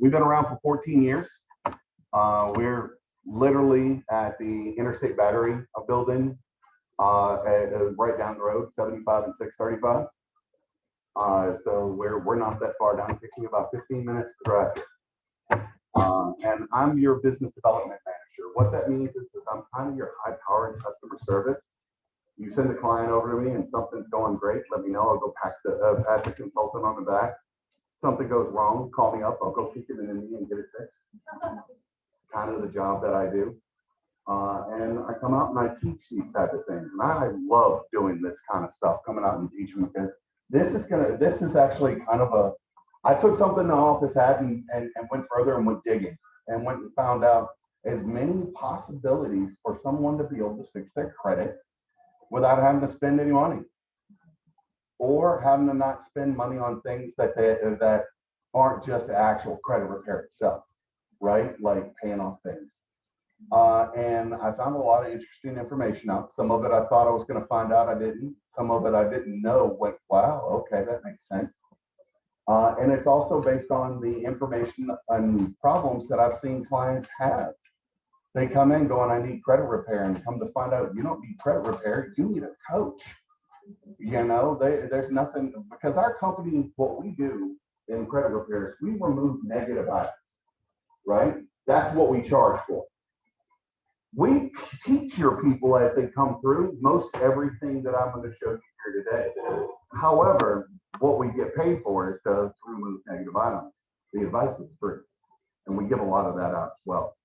We've been around for 14 years. We're literally at the Interstate Battery building, right down the road, 75 and 635. So we're not that far down, taking about 15 minutes to drive. And I'm your business development manager. What that means is I'm kind of your high-powered customer service. You send a client over to me and something's going great, let me know. I'll go pat the consultant on the back. Something goes wrong, call me up. I'll go kick it in the knee and get it fixed. Kind of the job that I do. And I come out and I teach these type of things. And I love doing this kind of stuff, coming out and teaching, because this is actually kind of I took something the office had and went further and went digging and went and found out as many possibilities for someone to be able to fix their credit without having to spend any money, or having to not spend money on things that aren't just the actual credit repair itself, right? Like paying off things. And I found a lot of interesting information out. Some of it I thought I was going to find out, I didn't. Some of it I didn't know. Went, wow, okay, that makes sense. And it's also based on the information and problems that I've seen clients have. They come in going, I need credit repair, and come to find out you don't need credit repair, you need a coach. You know, there's nothing, because our company, what we do in credit repairs, we remove negative items, right? That's what we charge for. We teach your people as they come through most everything that I'm going to show you here today. However, what we get paid for is to remove negative items. The advice is free, and we give a lot of that out as well.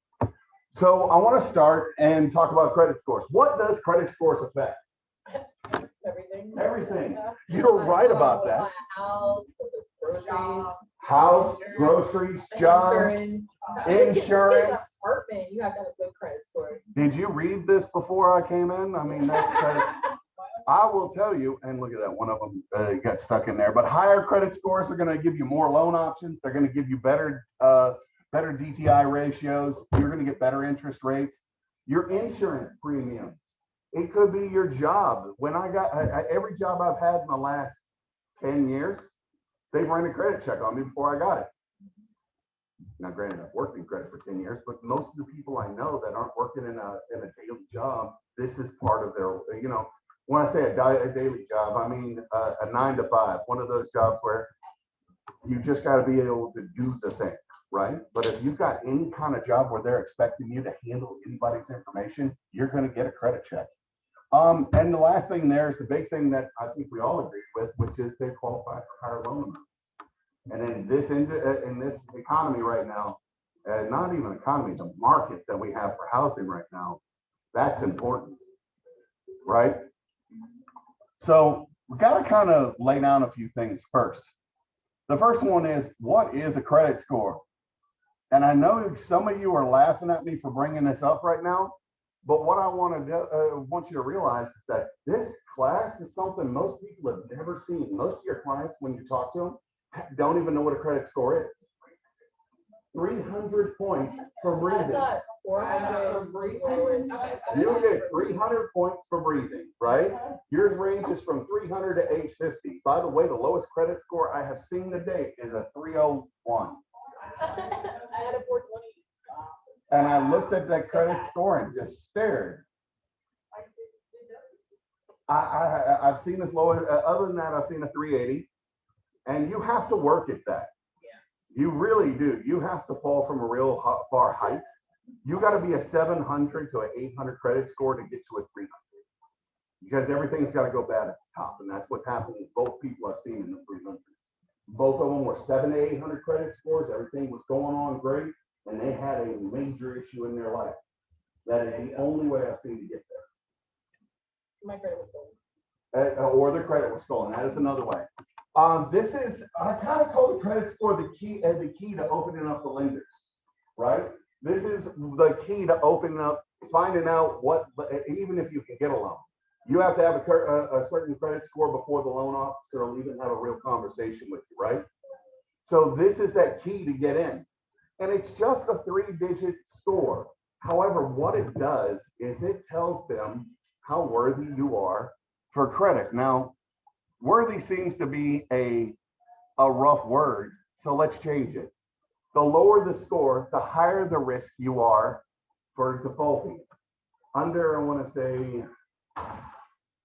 So I want to start and talk about credit scores. What does credit scores affect? Everything. Everything. You're right about that. House, groceries. House, groceries, jobs, insurance. Apartment. You have to have a good credit score. Did you read this before I came in? I mean, that's because I will tell you, and look at that, one of them got stuck in there. But higher credit scores are going to give you more loan options. They're going to give you better DTI ratios. You're going to get better interest rates. Your insurance premiums. It could be your job. When I got every job I've had in the last 10 years, they've run a credit check on me before I got it. Now, granted, I've worked in credit for 10 years, but most of the people I know that aren't working in a daily job, this is part of their, you know, when I say a daily job, I mean a 9 to 5, one of those jobs where you just got to be able to do the thing, right? But if you've got any kind of job where they're expecting you to handle anybody's information, you're going to get a credit check. And the last thing there is the big thing that I think we all agree with, which is they qualify for higher loan amounts. And in this economy right now, not even economy, the market that we have for housing right now, that's important, right? So we got to kind of lay down a few things first. The first one is, what is a credit score? And I know some of you are laughing at me for bringing this up right now, but what I want you to realize is that this class is something most people have never seen. Most of your clients, when you talk to them, don't even know what a credit score is. 300 points for breathing. 400 for breathing. You get 300 points for breathing, right? Yours ranges from 300 to 850. By the way, the lowest credit score I have seen to date is a 301. I had a 420. And I looked at that credit score and just stared. I've seen as low, other than that, I've seen a 380. And you have to work at that. Yeah. You really do. You have to fall from a real far height. You got to be a 700 to an 800 credit score to get to a 300. Because everything's got to go bad at the top. And that's what's happened with both people I've seen in the 300s. Both of them were 700 to 800 credit scores. Everything was going on great. And they had a major issue in their life. That is the only way I've seen to get there. My credit was stolen. Or the credit was stolen. That is another way. This is, I kind of call the credit score the key to opening up the lenders, right? This is the key to opening up, finding out what, even if you can get a loan, you have to have a certain credit score before the loan officer will even have a real conversation with you, right? So this is that key to get in. And it's just a 3-digit score. However, what it does is it tells them how worthy you are for credit. Now, worthy seems to be a rough word, so let's change it. The lower the score, the higher the risk you are for defaulting. Under, I want to say,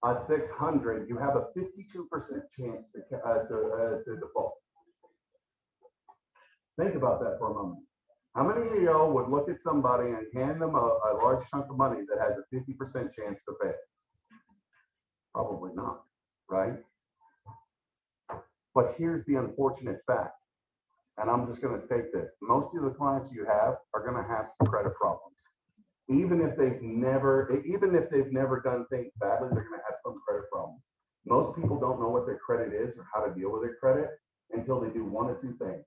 a 600, you have a 52% chance to default. Think about that for a moment. How many of y'all would look at somebody and hand them a large chunk of money that has a 50% chance to pay? Probably not, right? But here's the unfortunate fact, and I'm just going to state this. Most of the clients you have are going to have some credit problems. Even if they've never done things badly, they're going to have some credit problems. Most people don't know what their credit is or how to deal with their credit until they do one of two things.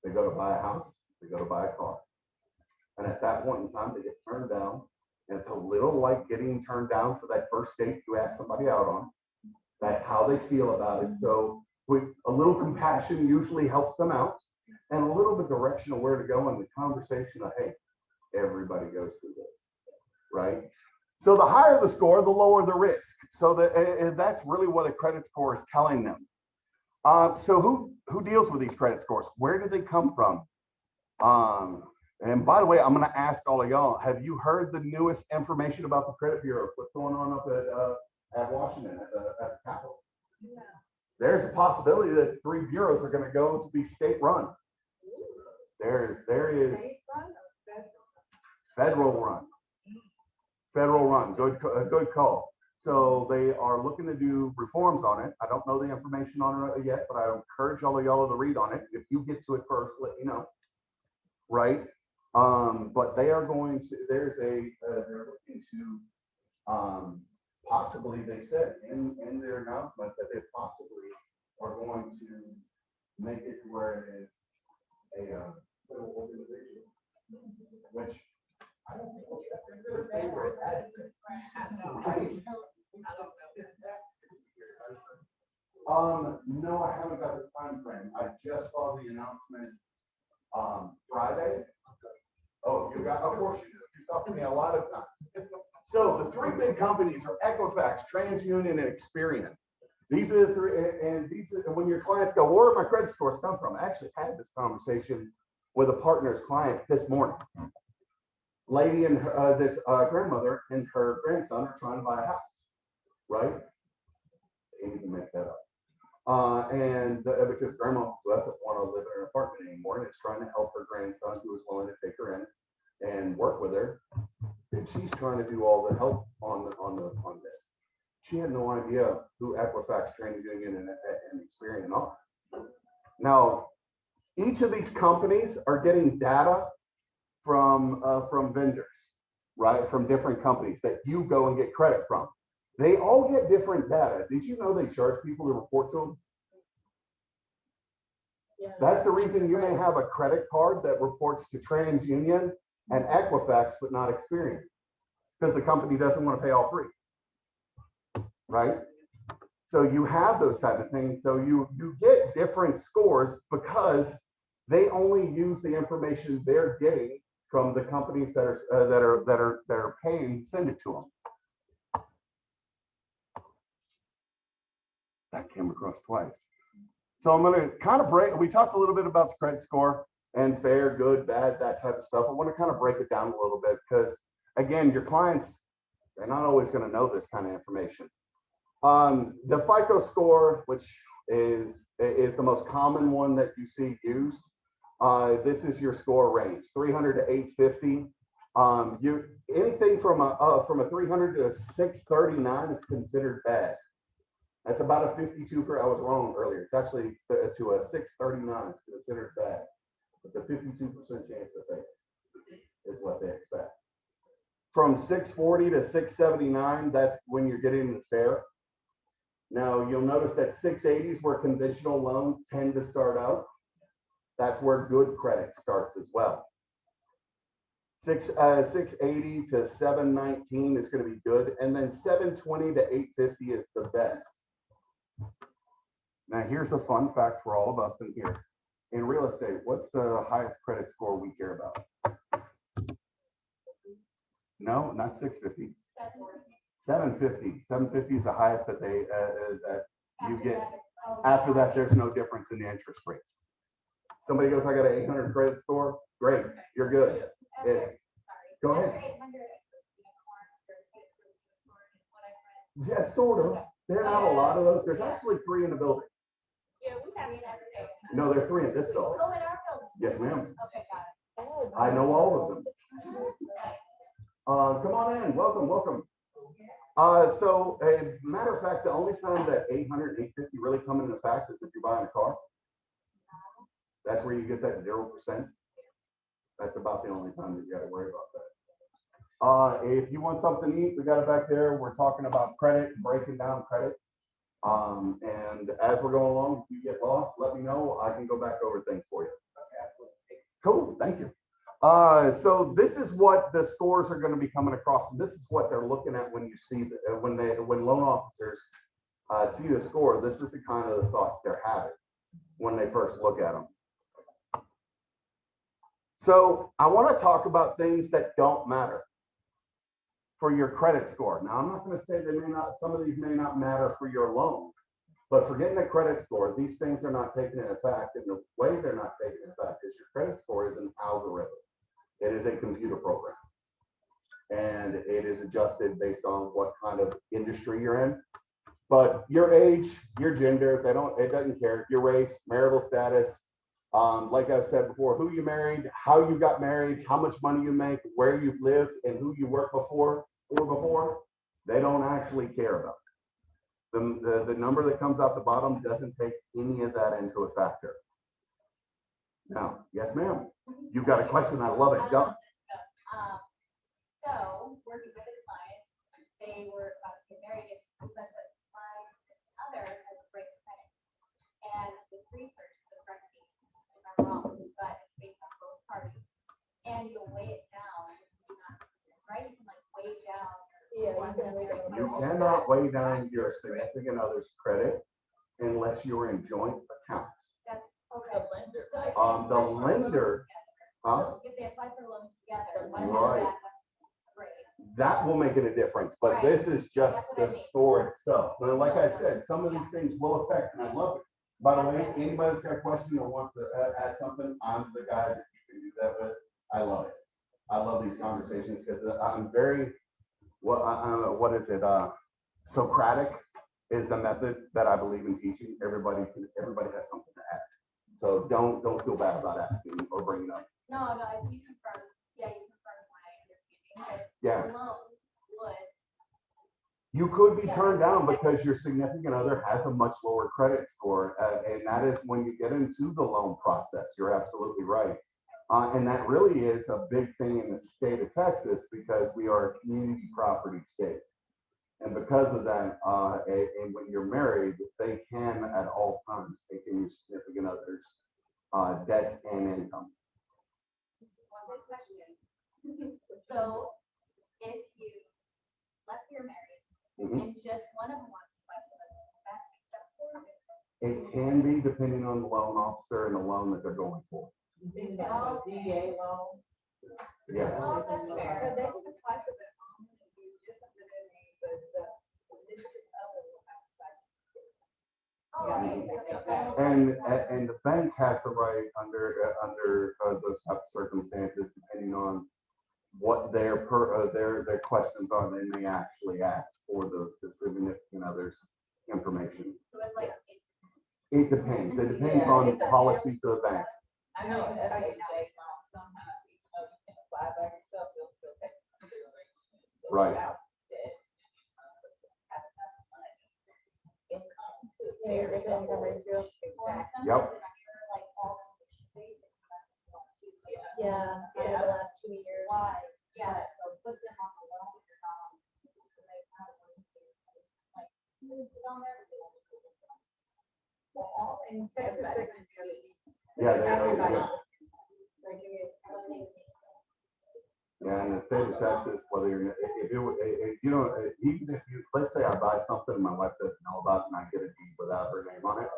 They go to buy a house, they go to buy a car. And at that point in time, they get turned down. And it's a little like getting turned down for that first date you ask somebody out on. That's how they feel about it. So with a little compassion usually helps them out, and a little bit direction of where to go in the conversation of, hey, everybody goes through this, right? So the higher the score, the lower the risk. So that's really what a credit score is telling them. So who deals with these credit scores? Where do they come from? And by the way, I'm going to ask all of y'all, have you heard the newest information about the credit bureaus? What's going on up at Washington, at the Capitol? Yeah. There's a possibility that 3 bureaus are going to go to be state run. There is federal run. Federal run. Good call. So they are looking to do reforms on it. I don't know the information on it yet, but I encourage all of y'all to read on it. If you get to it first, let me know. Right? But they are going to. They're looking to possibly. They said in their announcement that they possibly are going to make it where it is a federal organization, which I don't think that's a good thing. No, I haven't got the time frame. I just saw the announcement Friday. Oh, you got, of course you do. You talk to me a lot of times. So the 3 big companies are Equifax, TransUnion, and Experian. These are the 3, and when your clients go, where do my credit scores come from? I actually had this conversation with a partner's client this morning. Lady and this grandmother and her grandson are trying to buy a house, right? They didn't even make that up. Because grandma doesn't want to live in an apartment anymore, and it's trying to help her grandson who is willing to take her in and work with her. And she's trying to do all the help on this. She had no idea who Equifax, TransUnion, and Experian are. Now, each of these companies are getting data from vendors, right? From different companies that you go and get credit from. They all get different data. Did you know they charge people to report to them? Yeah. That's the reason you may have a credit card that reports to TransUnion and Equifax, but not Experian, because the company doesn't want to pay all 3, right? So you have those type of things. So you get different scores because they only use the information they're getting from the companies that are paying, send it to them. That came across twice. So I'm going to kind of break. We talked a little bit about the credit score and fair, good, bad, that type of stuff. I want to kind of break it down a little bit because, again, your clients, they're not always going to know this kind of information. The FICO score, which is the most common one that you see used. This is your score range, 300 to 850. Anything from a 300 to a 639 is considered bad. That's about a 52 I was wrong earlier. It's actually to a 639 is considered bad. It's a 52% chance of failure is what they expect. From 640 to 679, that's when you're getting into fair. Now you'll notice that 680 is where conventional loans tend to start out. That's where good credit starts as well. 680 to 719 is going to be good, and then 720 to 850 is the best. Now here's a fun fact for all of us in here. In real estate, what's the highest credit score we care about? No, not 650. 750. 750 is the highest that that you get. After that, there's no difference in the interest rates. Somebody goes, I got an 800 credit score. Great, you're good. Go ahead. Yeah, sort of. There are not a lot of those. There's actually 3 in the building. Yeah, we have. No, there are 3 in this building. Oh, in our building. Yes, ma'am. Okay, got it. I know all of them. Come on in. Welcome, welcome. So, a matter of fact, the only time that 800 and 850 really come into effect is if you're buying a car. That's where you get that 0%. That's about the only time that you got to worry about that. If you want something to eat, we got it back there. We're talking about credit, breaking down credit. And as we're going along, if you get lost, let me know. I can go back over things for you. Cool, thank you. So this is what the scores are going to be coming across. And this is what they're looking at when you see when loan officers see the score. This is the kind of the thoughts they're having when they first look at them. So I want to talk about things that don't matter for your credit score. Now, I'm not going to say some of these may not matter for your loan, but for getting a credit score, these things are not taken into effect. And the way they're not taken into effect is your credit score is an algorithm. It is a computer program, and it is adjusted based on what kind of industry you're in. But your age, your gender, it doesn't care. Your race, marital status, like I've said before, who you married, how you got married, how much money you make, where you've lived, and who you worked before, they don't actually care about it. The number that comes out the bottom doesn't take any of that into a factor. Now, yes, ma'am. You've got a question. I love it. Go. So, working with a client, they were about to get married, and my other has a great credit. And with research, correct me if I'm wrong, but it's based on both parties. And you'll weigh it down, right? You can like weigh down. Yeah, you can weigh down. You cannot weigh down your significant other's credit unless you're in joint accounts. That's okay. The lender, if they apply for loans together, right. That will make it a difference, but right. This is just the score itself. Now, like I said, some of these things will affect, and I love it. By the way, anybody's got a question or wants to add something, I'm the guy that you can do that with. I love it. I love these conversations because I'm very, what is it? Socratic is the method that I believe in teaching. Everybody has something to add. So don't feel bad about asking or bringing up. No, you confirm. Yeah, you confirm my understanding. Yeah. Loan would. You could be turned down because your significant other has a much lower credit score, and that is when you get into the loan process. You're absolutely right. And that really is a big thing in the state of Texas because we are a community property state. And because of that, and when you're married, they can at all times take in your significant other's debts and income. One more question. So, if you, let's say you're married, and just one of them wants to apply for the loan, that's acceptable? It can be depending on the loan officer and the loan that they're going for. DA loan. Yeah. Oh, that's fair. But they can apply for the loan and do just something in the And the bank has the right under those type of circumstances, depending on what their questions are, they may actually ask for the significant other's information. So it's like it depends. It depends on policies of the bank. I know FHA loan sometimes, even though you can apply by yourself, they'll still take consideration. Right. Yep. Yeah, over the last 2 years. why, yeah, so put them on the loan with your mom. So they kind of like, who's on there? Well, all things. Yeah, yeah, in the state of Texas, whether you're, even if you, let's say I buy something my wife doesn't know about and I get a deed without her name on it,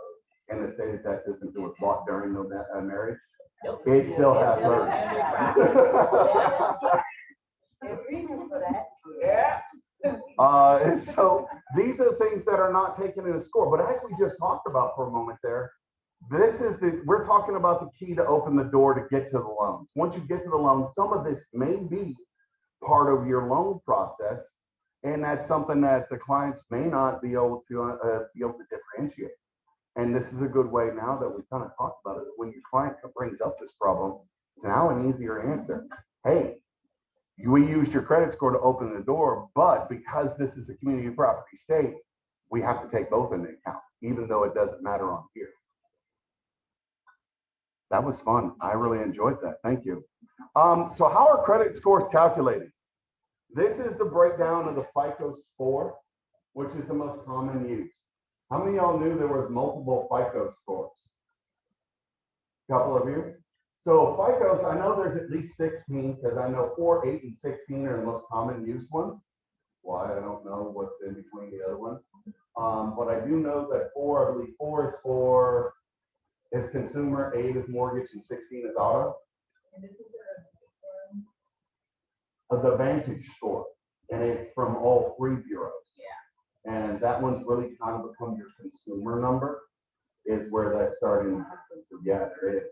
in the state of Texas, and it was bought during the marriage, it still has hers. There's reasons for that. Yeah. So these are the things that are not taken in a score, but as we just talked about for a moment there, we're talking about the key to open the door to get to the loans. Once you get to the loan, some of this may be part of your loan process, and that's something that the clients may not be able to differentiate. And this is a good way now that we've kind of talked about it. When your client brings up this problem, it's now an easier answer. Hey, we used your credit score to open the door, but because this is a community property state, we have to take both into account, even though it doesn't matter on here. That was fun. I really enjoyed that. Thank you. So how are credit scores calculated? This is the breakdown of the Fico score, which is the most common use. How many of y'all knew there was multiple Fico scores? A couple of you. So FICOs, I know there's at least 16 because I know 4, 8, and 16 are the most common used ones. Why, I don't know what's in between the other ones. But I do know that 4, I believe 4 is consumer, 8 is mortgage, and 16 is auto. And this is The Vantage score, and it's from all 3 bureaus. Yeah. And that one's really kind of become your consumer number, is where that's starting to happen. So yeah, there is.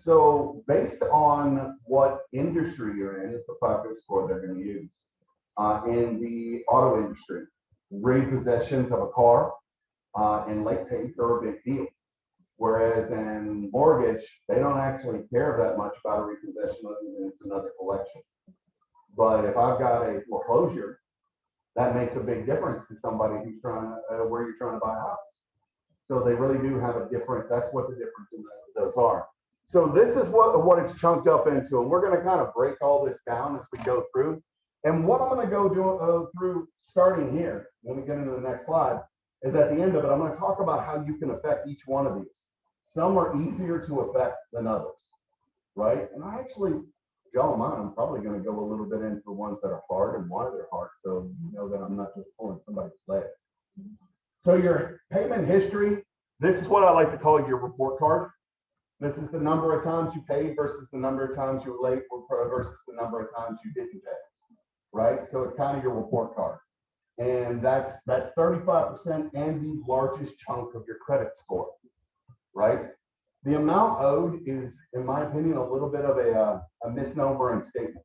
So based on what industry you're in, it's the FICO score they're going to use. In the auto industry, repossessions of a car and late pays are a big deal. Whereas in mortgage, they don't actually care that much about a repossession other than it's another collection. But if I've got a foreclosure, that makes a big difference to somebody who's trying where you're trying to buy a house. So they really do have a difference. That's what the difference in those are. So this is what it's chunked up into, and we're going to kind of break all this down as we go through. And what I'm going to go through starting here, when we get into the next slide, is at the end of it, I'm going to talk about how you can affect each one of these. Some are easier to affect than others, right? And I actually, if y'all mind, I'm probably going to go a little bit into the ones that are hard and why they're hard, so you know that I'm not just pulling somebody's leg. So your payment history, this is what I like to call your report card. This is the number of times you paid versus the number of times you were late versus the number of times you didn't pay, right? So it's kind of your report card. And that's 35% and the largest chunk of your credit score, right? The amount owed is, in my opinion, a little bit of a misnomer and statement.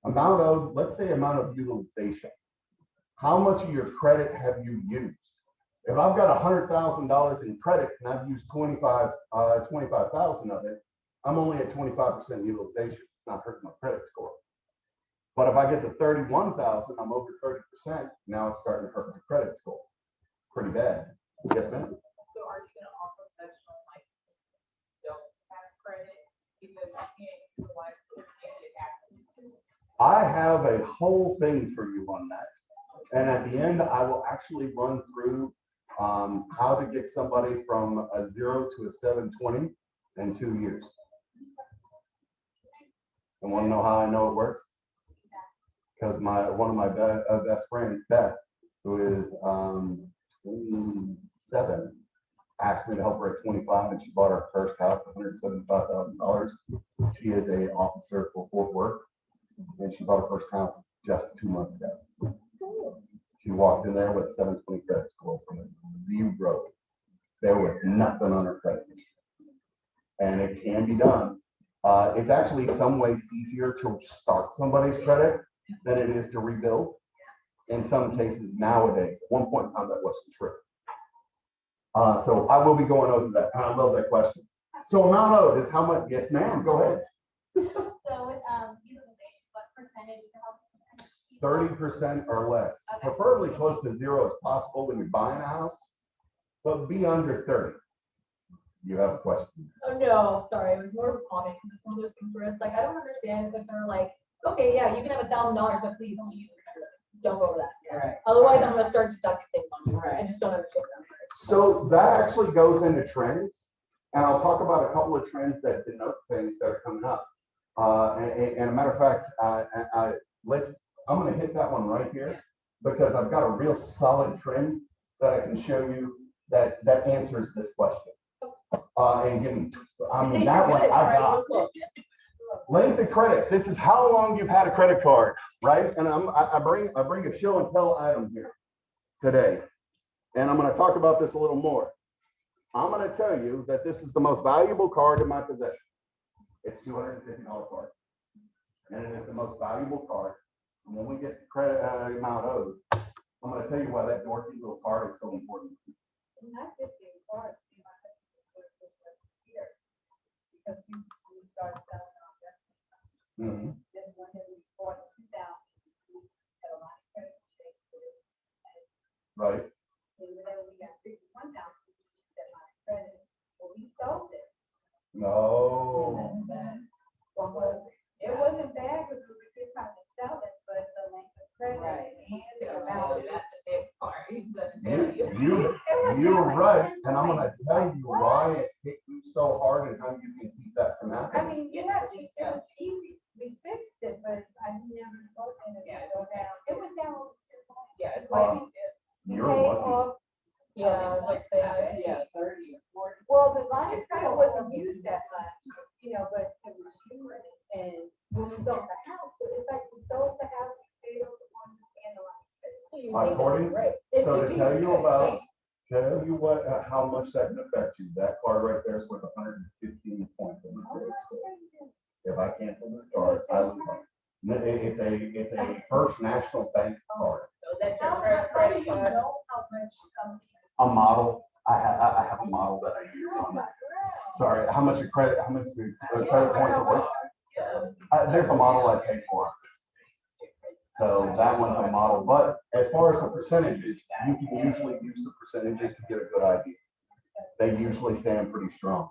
Amount owed, let's say amount of utilization. How much of your credit have you used? If I've got $100,000 in credit and I've used 25,000 of it, I'm only at 25% utilization. It's not hurting my credit score. But if I get to 31,000, I'm over 30%. Now it's starting to hurt my credit score. Pretty bad. Yes, ma'am. So are you going to also touch on like don't have credit because you can't utilize the access to? I have a whole thing for you on that. And at the end, I will actually run through how to get somebody from a 0 to a 720 in 2 years. And want to know how I know it works? Because one of my best friends, Beth, who is 27, asked me to help her at 25, and she bought her first house, $175,000. She is an officer for Fort Worth, and she bought her first house just 2 months ago. She walked in there with a 720 credit score from 0. There was nothing on her credit history. And it can be done. It's actually some ways easier to start somebody's credit than it is to rebuild. In some cases nowadays, at one point in time, that wasn't true. So I will be going over that. And I love that question. So amount owed is how much? Yes, ma'am. Go ahead. So utilization, what percentage to help? 30% or less. Okay. Preferably close to 0 as possible when you're buying a house, but be under 30. You have a question? Oh no, sorry, it was more of a comment because it's one of those things where it's like I don't understand if they're like, okay, yeah, you can have $1,000, but please only use $300. Don't go over that. Yeah, right. Otherwise, I'm gonna start deducting things on you. Right. I just don't understand that. So that actually goes into trends, and I'll talk about a couple of trends that denote things that are coming up. And a matter of fact, I'm going to hit that one right here because I've got a real solid trend that I can show you that answers this question. And give me, I mean, that one I got. Length of credit. This is how long you've had a credit card, right? And I bring a show and tell item here today, and I'm going to talk about this a little more. I'm going to tell you that this is the most valuable card in my possession. It's $250 card. And it is the most valuable card. And when we get the credit amount owed, I'm going to tell you why that dorky little card is so important. Not just in cards, you know, I think it's what it was here. Because we started selling on that. Mm-hmm. This one that we bought in 2000, we had a lot of credit chase with it. Right. And whenever we got 61,000, we just used that line of credit. Well, we sold it. No. It wasn't bad because we were just trying to sell it, but the length of credit and the amount. You're right, and I'm gonna tell you why it hit you so hard and how you can keep that from I happening. mean, yeah, it was easy. We fixed it, but I never thought that it would go down. It went down over 6 points. Yeah, We You're paid lucky. off. yeah, like say, Yeah, 30 or 40. Well, the line of credit wasn't used that much, you know, but it was used. And when we sold the house, but it's like we sold the house, we paid off the one and the line of credit. so you According- think it's great. So to tell you what, how much that can affect you, that card right there is worth 115 points in the credit score. If I cancel this card, I lose money. It's a First National Bank card. So that's your first credit card. Know how much something is. A model, I have a model that I use on that. Sorry, how much the credit points are worth? So, There's a model I paid for. So that one's a model, but as far as the percentages, you can usually use the percentages to get a good idea. They usually stand pretty strong.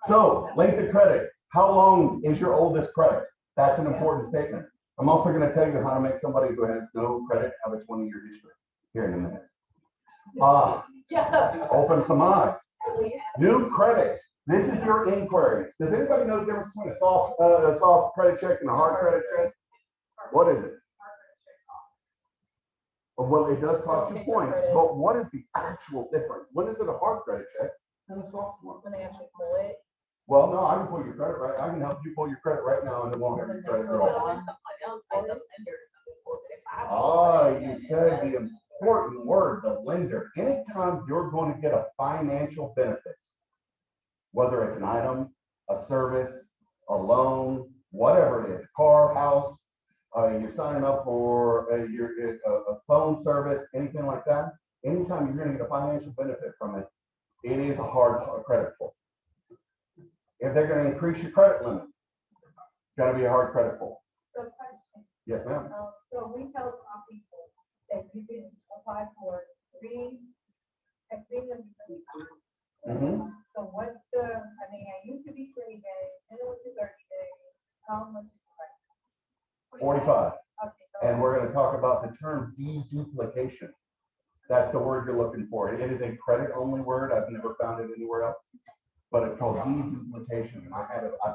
So length of credit, how long is your oldest credit? That's an important statement. I'm also gonna tell you how to make somebody who has no credit have a 20-year history here in a minute. yeah. Open some eyes. New credit. This is your inquiries. Does anybody know the difference between a soft credit check and a hard credit check? What is it? Well, it does cost you points, but what is the actual difference? When is it a hard credit check and a soft one? When they actually pull it. Well, no, I can pull your credit right. I can help you pull your credit right now and it won't have your credit at all. Someone else, like the lender or something, pulls it. If I pull Ah, it, you said the important word, the lender. Anytime you're going to get a financial benefit, whether it's an item, a service, a loan, whatever it is, car, house, you're signing up for a phone service, anything like that. Anytime you're going to get a financial benefit from it, it is a hard credit pull. If they're going to increase your credit limit, it's going to be a hard credit pull. So question, Yes, ma'am. so we tell our people that you can apply for three agreements. Mhm. So what's the, I mean, I used to be 30 days, then it was to 30 days. How much is it? 45. Okay, so. And we're going to talk about the term deduplication. That's the word you're looking for. It is a credit-only word. I've never found it anywhere else, but it's called deduplication. And I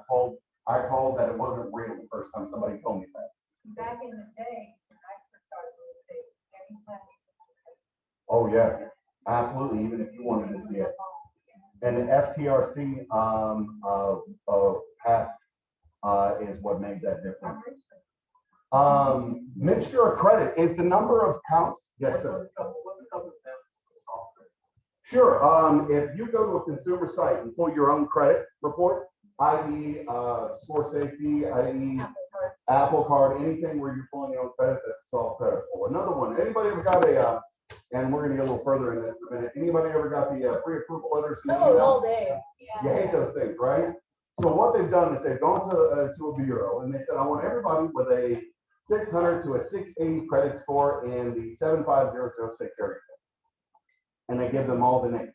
called that it wasn't real the first time somebody told me that. Back in the day, when I first started real estate, every time. Oh yeah, absolutely. Even if you wanted to see it. And the FTRC path is what makes that difference. Mixture of credit is the number of counts. Yes, sir. Sure. If you go to a consumer site and pull your own credit report, i.e. Score Safety, i.e. Apple Card, anything where you're pulling your own credit, that's a soft credit pull. Another one. Anybody ever got a? And we're gonna get a little further in this in a minute. Anybody ever got the pre-approval letters? in the No, email? all day. You hate those things, right? So what they've done is they've gone to a bureau and they said, I want everybody with a 600 to a 680 credit score in the 75006 area. And they give them all the names.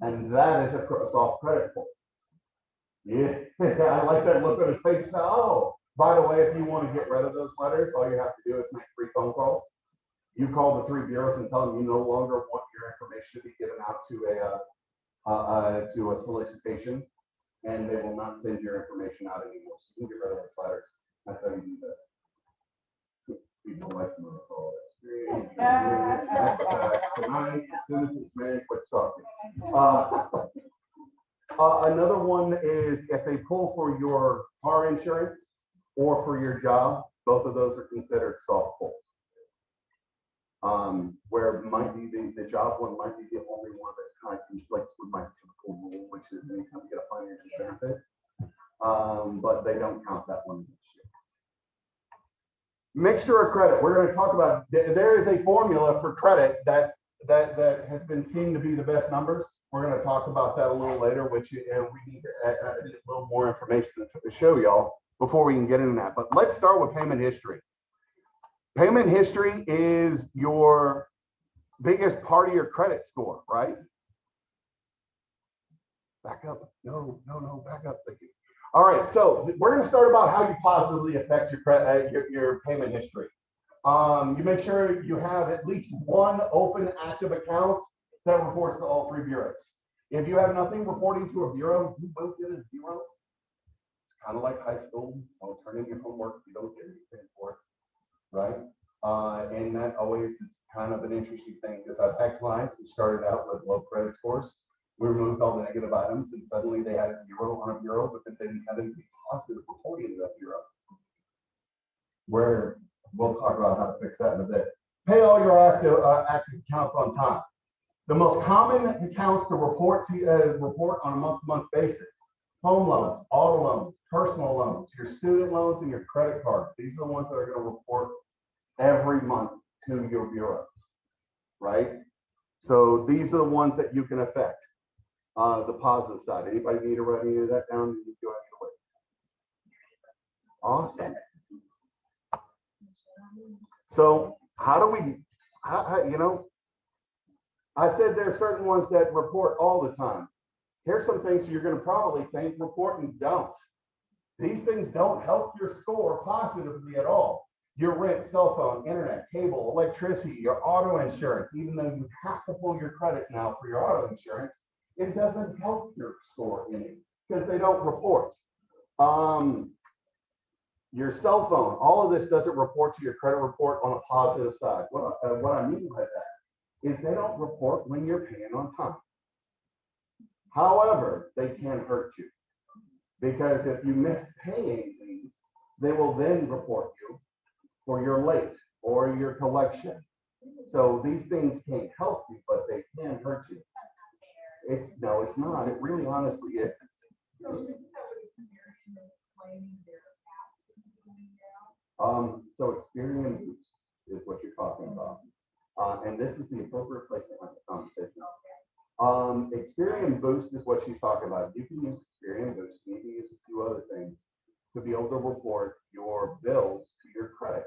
And that is a soft credit pull. Yeah, I like that look on his face. Say, oh, by the way, if you want to get rid of those letters, all you have to do is make 3 phone calls. You call the 3 bureaus and tell them you no longer want your information to be given out to a solicitation, and they will not send your information out anymore. So you can get rid of those letters. That's how you do that. People like to call it. Tonight, as soon as it's man, quit talking. Another one is if they pull for your car insurance or for your job, both of those are considered soft pulls. Where it might be the job one might be the only one that's kind of conflicts with my typical rule, which is anytime you get a financial benefit. But they don't count that one this year. Mixture of credit. We're going to talk about, there is a formula for credit that has been seen to be the best numbers. We're going to talk about that a little later, which we need to add a little more information to show y'all before we can get into that. But let's start with payment history. Payment history is your biggest part of your credit score, right? Back up. No, back up. Thank you. All right, so we're going to start about how you positively affect your credit, your payment history. You make sure you have at least one open active account that reports to all 3 bureaus. If you have nothing reporting to a bureau, you both get a 0. It's kind of like high school. I'll turn in your homework. You don't get anything for it, right? And that always is kind of an interesting thing because I've had clients who started out with low credit scores. We removed all the negative items and suddenly they had a 0 on a bureau because they didn't have any positive reporting to that bureau. Where we'll talk about how to fix that in a bit. Pay all your active accounts on time. The most common accounts to report on a month-to-month basis: home loans, auto loans, personal loans, your student loans, and your credit cards. These are the ones that are going to report every month to your bureau, right? So these are the ones that you can affect. The positive side. Anybody need to write any of that down? Do I need to wait? Awesome. So how do we, you know, I said there are certain ones that report all the time. Here's some things you're going to probably think report and don't. These things don't help your score positively at all. Your rent, cell phone, internet, cable, electricity, your auto insurance, even though you have to pull your credit now for your auto insurance, it doesn't help your score any because they don't report. Your cell phone, all of this doesn't report to your credit report on a positive side. What I mean by that is they don't report when you're paying on time. However, they can hurt you because if you miss paying things, they will then report you for your late or your collection. So these things can't help you, but they can hurt you. No, it's not. It really honestly isn't. So Experian Boost is what you're talking about. And this is the appropriate place to have the conversation. Experian Boost is what she's talking about. You can use Experian Boost. You can use a few other things to be able to report your bills to your credit.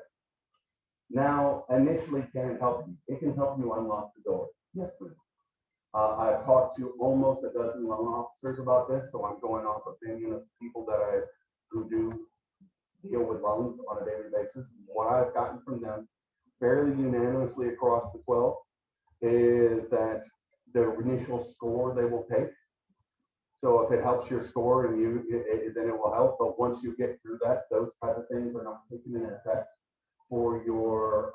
Now, initially, can it help you? It can help you unlock the door. Yes, please. I've talked to almost a dozen loan officers about this, so I'm going off opinion of people who do deal with loans on a daily basis. What I've gotten from them fairly unanimously across the 12 is that the initial score they will take. So if it helps your score and then it will help. But once you get through that, those type of things are not taken into effect for your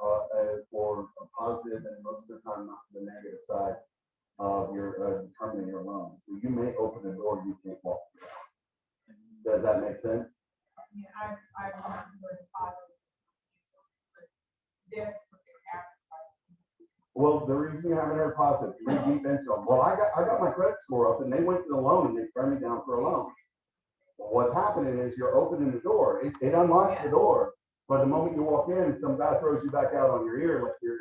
for a positive and most of the time not the negative side of your determining your loan. So you may open a door you can't walk through. Does that make sense? Yeah, I remember the positive. Well, the reason you haven't heard positive, you read deep into them. Well, I got my credit score up and they went to the loan and they turned me down for a loan. Well, what's happening is you're opening the door. It unlocks the door, but the moment you walk in, some guy throws you back out on your ear like you're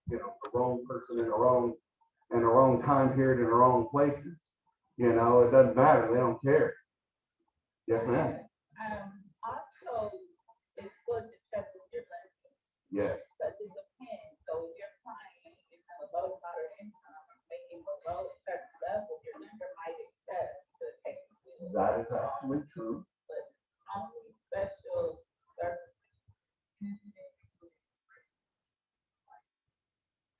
the wrong person in the wrong time period in the wrong places. It doesn't matter. They don't care. Yes, ma'am. Also, it's good to check with your lenders. Yes. Because it depends. So if your client is on a low moderate income, making below a certain level, your lender might accept to take it. That is actually true. But only special circumstances.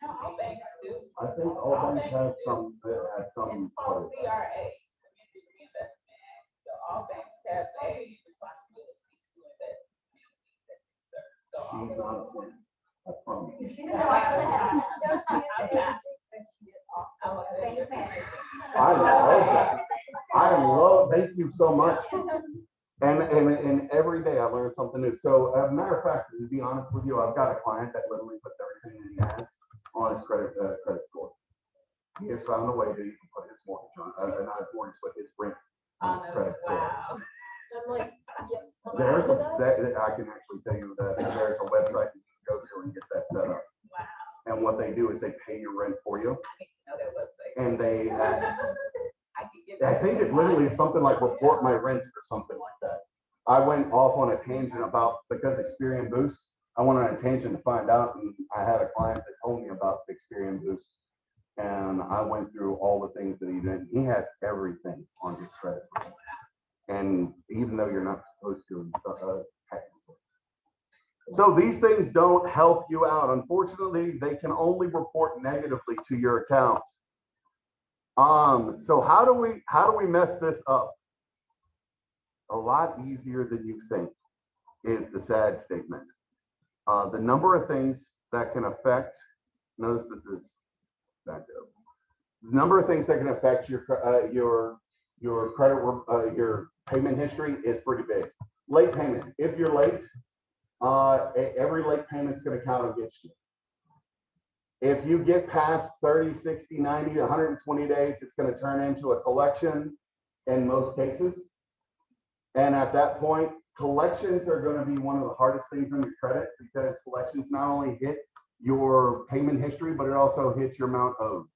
No, all banks do. I think all banks have some. It's called CRA, Community Reinvestment Act. So all banks have a responsibility to invest in communities that they serve. So all She's not a plan. I promise. She doesn't want to have, no, she is the agent, but she is also a bank manager. I love that. Thank you so much. And every day I learn something new. So as a matter of fact, to be honest with you, I've got a client that literally puts everything that he has on his credit score. he has found a way that he can put his mortgage on, not his mortgage, but his rent on his credit score. Wow. I'm like, yeah. tell me There's about that. I can actually tell you that there's a website you can go to and get that set up. Wow. And what they do is they pay your rent for you, I need to know that website. and they, I can get I that. think it literally is something like report my rent or something like that. I went off on a tangent about, because Experian Boost, I went on a tangent to find out, and I had a client that told me about Experian Boost. And I went through all the things that he did. He has everything on his credit. And even though you're not supposed to, technically. So these things don't help you out. Unfortunately, they can only report negatively to your account. So how do we mess this up? A lot easier than you think is the sad statement. The number of things that can affect, notice this is back up. The number of things that can affect your credit, your payment history is pretty big. Late payments. If you're late, every late payment's going to count against you. If you get past 30, 60, 90, 120 days, it's going to turn into a collection in most cases. And at that point, collections are going to be one of the hardest things on your credit, because collections not only hit your payment history, but it also hits your amount owed.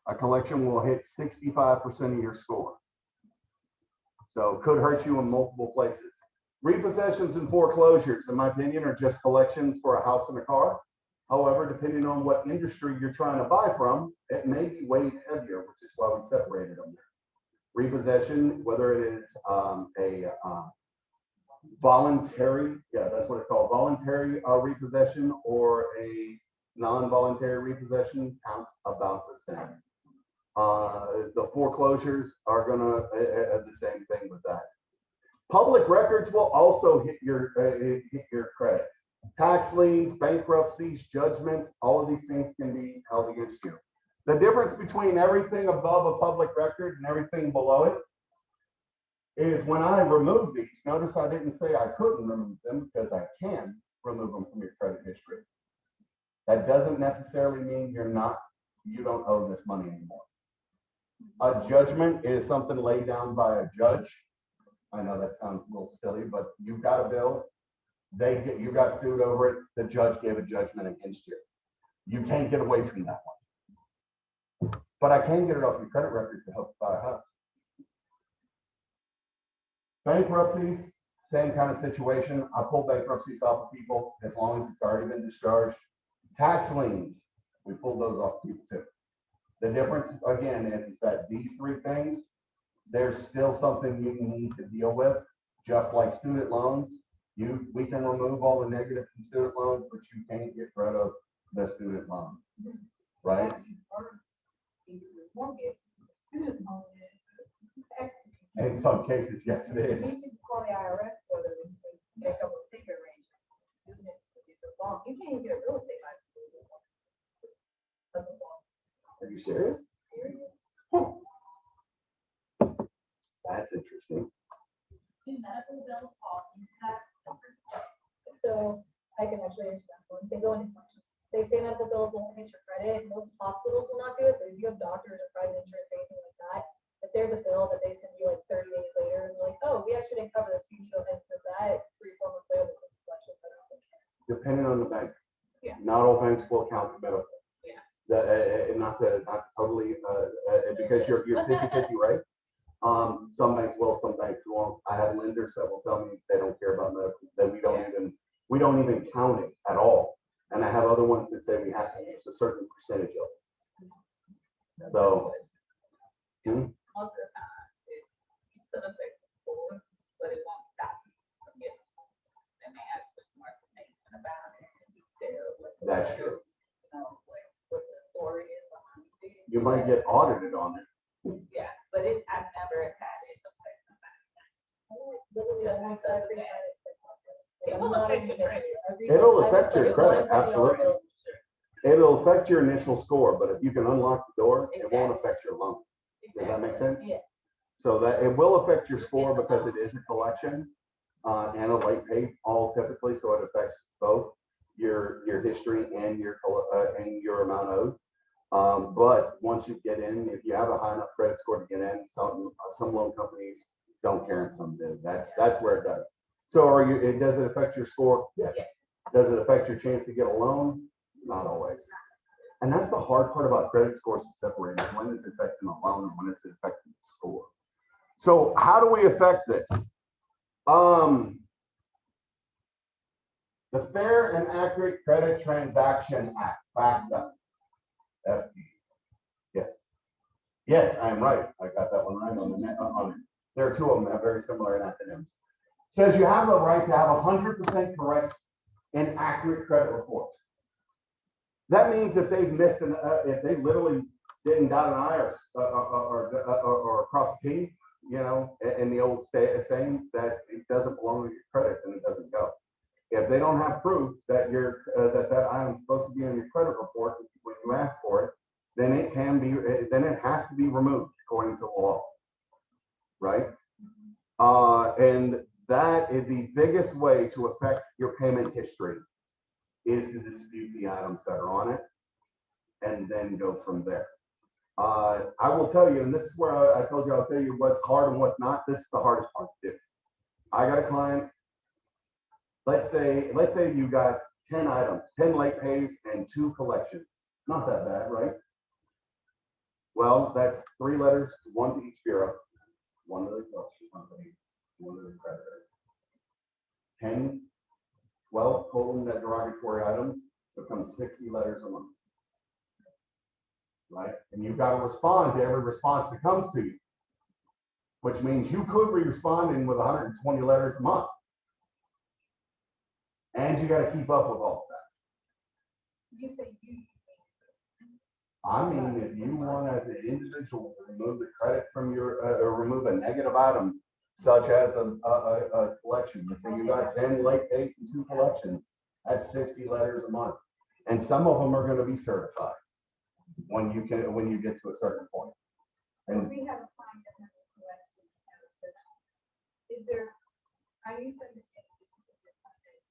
A collection will hit 65% of your score. So it could hurt you in multiple places. Repossessions and foreclosures, in my opinion, are just collections for a house and a car. However, depending on what industry you're trying to buy from, it may be weighed heavier, which is why we separated them there. Repossession, whether it is voluntary, yeah, that's what it's called, voluntary repossession, or a non-voluntary repossession, counts about the same. The foreclosures are gonna the same thing with that. Public records will also hit your credit. Tax liens, bankruptcies, judgments, all of these things can be held against you. The difference between everything above a public record and everything below it is when I remove these, notice I didn't say I couldn't remove them, because I can remove them from your credit history. That doesn't necessarily mean you don't owe this money anymore. A judgment is something laid down by a judge. I know that sounds a little silly, but you got a bill, you got sued over it, the judge gave a judgment against you. You can't get away from that one. But I can get it off your credit record to help you buy a house. Bankruptcies, same kind of situation. I pull bankruptcies off of people as long as it's already been discharged. Tax liens, we pull those off people too. The difference, again, is that these three things, there's still something you need to deal with, just like student loans. We can remove all the negative from student loans, but you can't get rid of the student loan, right? In some cases, yes, it is. We should call the IRS so that we can make up a figure range. Students with the loan, you can't even get a real estate license. Are you serious? That's interesting. Do medical bills fall into that? So I can actually answer that one. They go into functions. They say medical bills won't hit your credit. Most hospitals will not do it, but if you have doctors or private insurance or anything like that, if there's a bill that they send you like 30 days later, and they're like, oh, we actually didn't cover this, you need to go ahead and send that 3-4 months later, this is collection. Depending on the bank. Yeah. Not all banks will count the medical. Yeah. Not totally, because you're 50-50, right? Some banks will, some banks won't. I have lenders that will tell me they don't care about medical, that we don't even count it at all. And I have other ones that say we have to use a certain percentage of it. So. Most of the time, it's still affect the score, but it won't stop you from getting them. They may ask for some more information about it, details. That's true. You know, what the story is behind it. You might get audited on it. Yeah, but I've never had it affect somebody. It'll affect your credit, absolutely. It'll affect your initial score, but if you can unlock the door, it won't affect your loan. Does that make sense? Yeah. So that it will affect your score because it is a collection and a late pay, all typically, so it affects both your history and your amount owed. But once you get in, if you have a high enough credit score to get in, some loan companies don't care and some do. That's where it does. So does it affect your score? Yes. Does it affect your chance to get a loan? Not always. And that's the hard part about credit scores to separate when it's affecting a loan and when it's affecting the score. So how do we affect this? The Fair and Accurate Credit Transaction Act, FACTA. FD. Yes. Yes, I am right. I got that one right on the net. There are two of them that have very similar acronyms. Says you have the right to have 100% correct and accurate credit report. That means if they've missed if they literally didn't dot an I or cross a T, you know, in the old saying that it doesn't belong to your credit, then it doesn't go. If they don't have proof that that item is supposed to be on your credit report when you ask for it, then it has to be removed according to the law, right? And that is the biggest way to affect your payment history is to dispute the items that are on it and then go from there. I will tell you, and this is where I told you I'll tell you what's hard and what's not. This is the hardest part to do. I got a client. Let's say you got 10 items, 10 late pays and 2 collections. Not that bad, right? Well, that's 3 letters, 1 to each bureau, 1 to the collection company, 1 to the creditor. 10, 12 total net derogatory items becomes 60 letters a month. Right? And you've got to respond to every response that comes to you, which means you could be responding with 120 letters a month. And you got to keep up with all of that. You say you. I mean, if you want as an individual to remove the credit from your, or remove a negative item, such as a collection, let's say you got 10 late pays and 2 collections, that's 60 letters a month. And some of them are going to be certified when you get to a certain point. And we have a client that has a collection. Is there, I used to understand the use of the funding.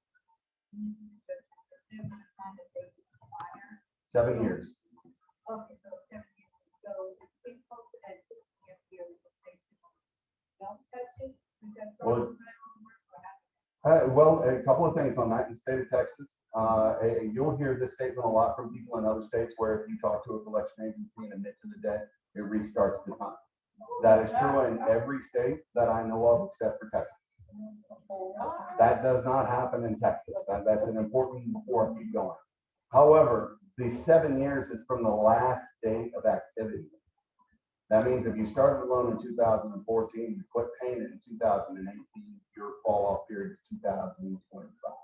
There was a time that they expire. 7 years. Okay, so 7 years. So if we posted at 6 years, we will say to them, don't touch it because. Well, a couple of things on that. In the state of Texas, you'll hear this statement a lot from people in other states where if you talk to a collection agency and admit to the debt, it restarts the time. That is true in every state that I know of except for Texas. That does not happen in Texas. That's an important before I keep going. However, the 7 years is from the last date of activity. That means if you started a loan in 2014, you quit paying it in 2018, your fall off period is 2025.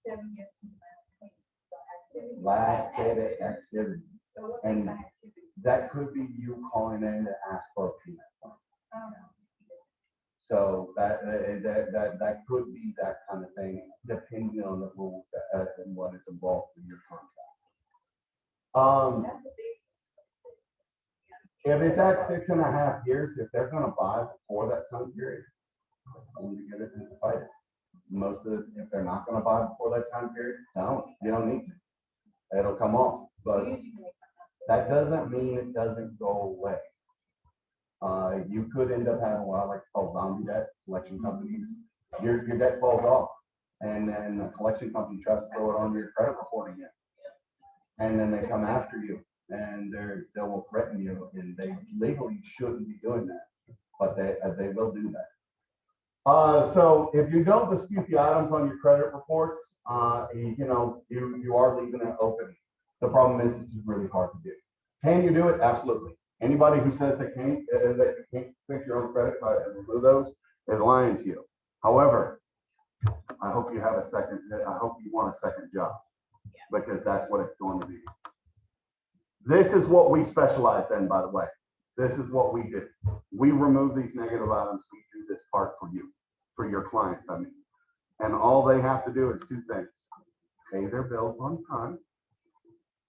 7 years from the last payment. So activity. Last date of activity. So what And is the activity? that could be you calling in to ask for a payment plan. Oh, no. So that could be that kind of thing, depending on the rules and what is involved in your contract. That's a big. If it's at 6.5 years, if they're going to buy before that time period, I'm going to get it and fight it. Most of if they're not going to buy before that time period, you don't need to. It'll come off, but that doesn't mean it doesn't go away. You could end up having what I like to call zombie debt. Collection companies, your debt falls off, and then the collection company tries to throw it on your credit report again, and then they come after you, and they will threaten you, and they legally shouldn't be doing that, but they will do that. So if you don't dispute the items on your credit reports, you are leaving it open. The problem is it's really hard to do. Can you do it? Absolutely. Anybody who says they can't fix your own credit and remove those is lying to you. However, I hope you have I hope you want a second job, because that's what it's going to be. This is what we specialize in, by the way. This is what we do. We remove these negative items. We do this part for you, for your clients, I mean. And all they have to do is 2 things: pay their bills on time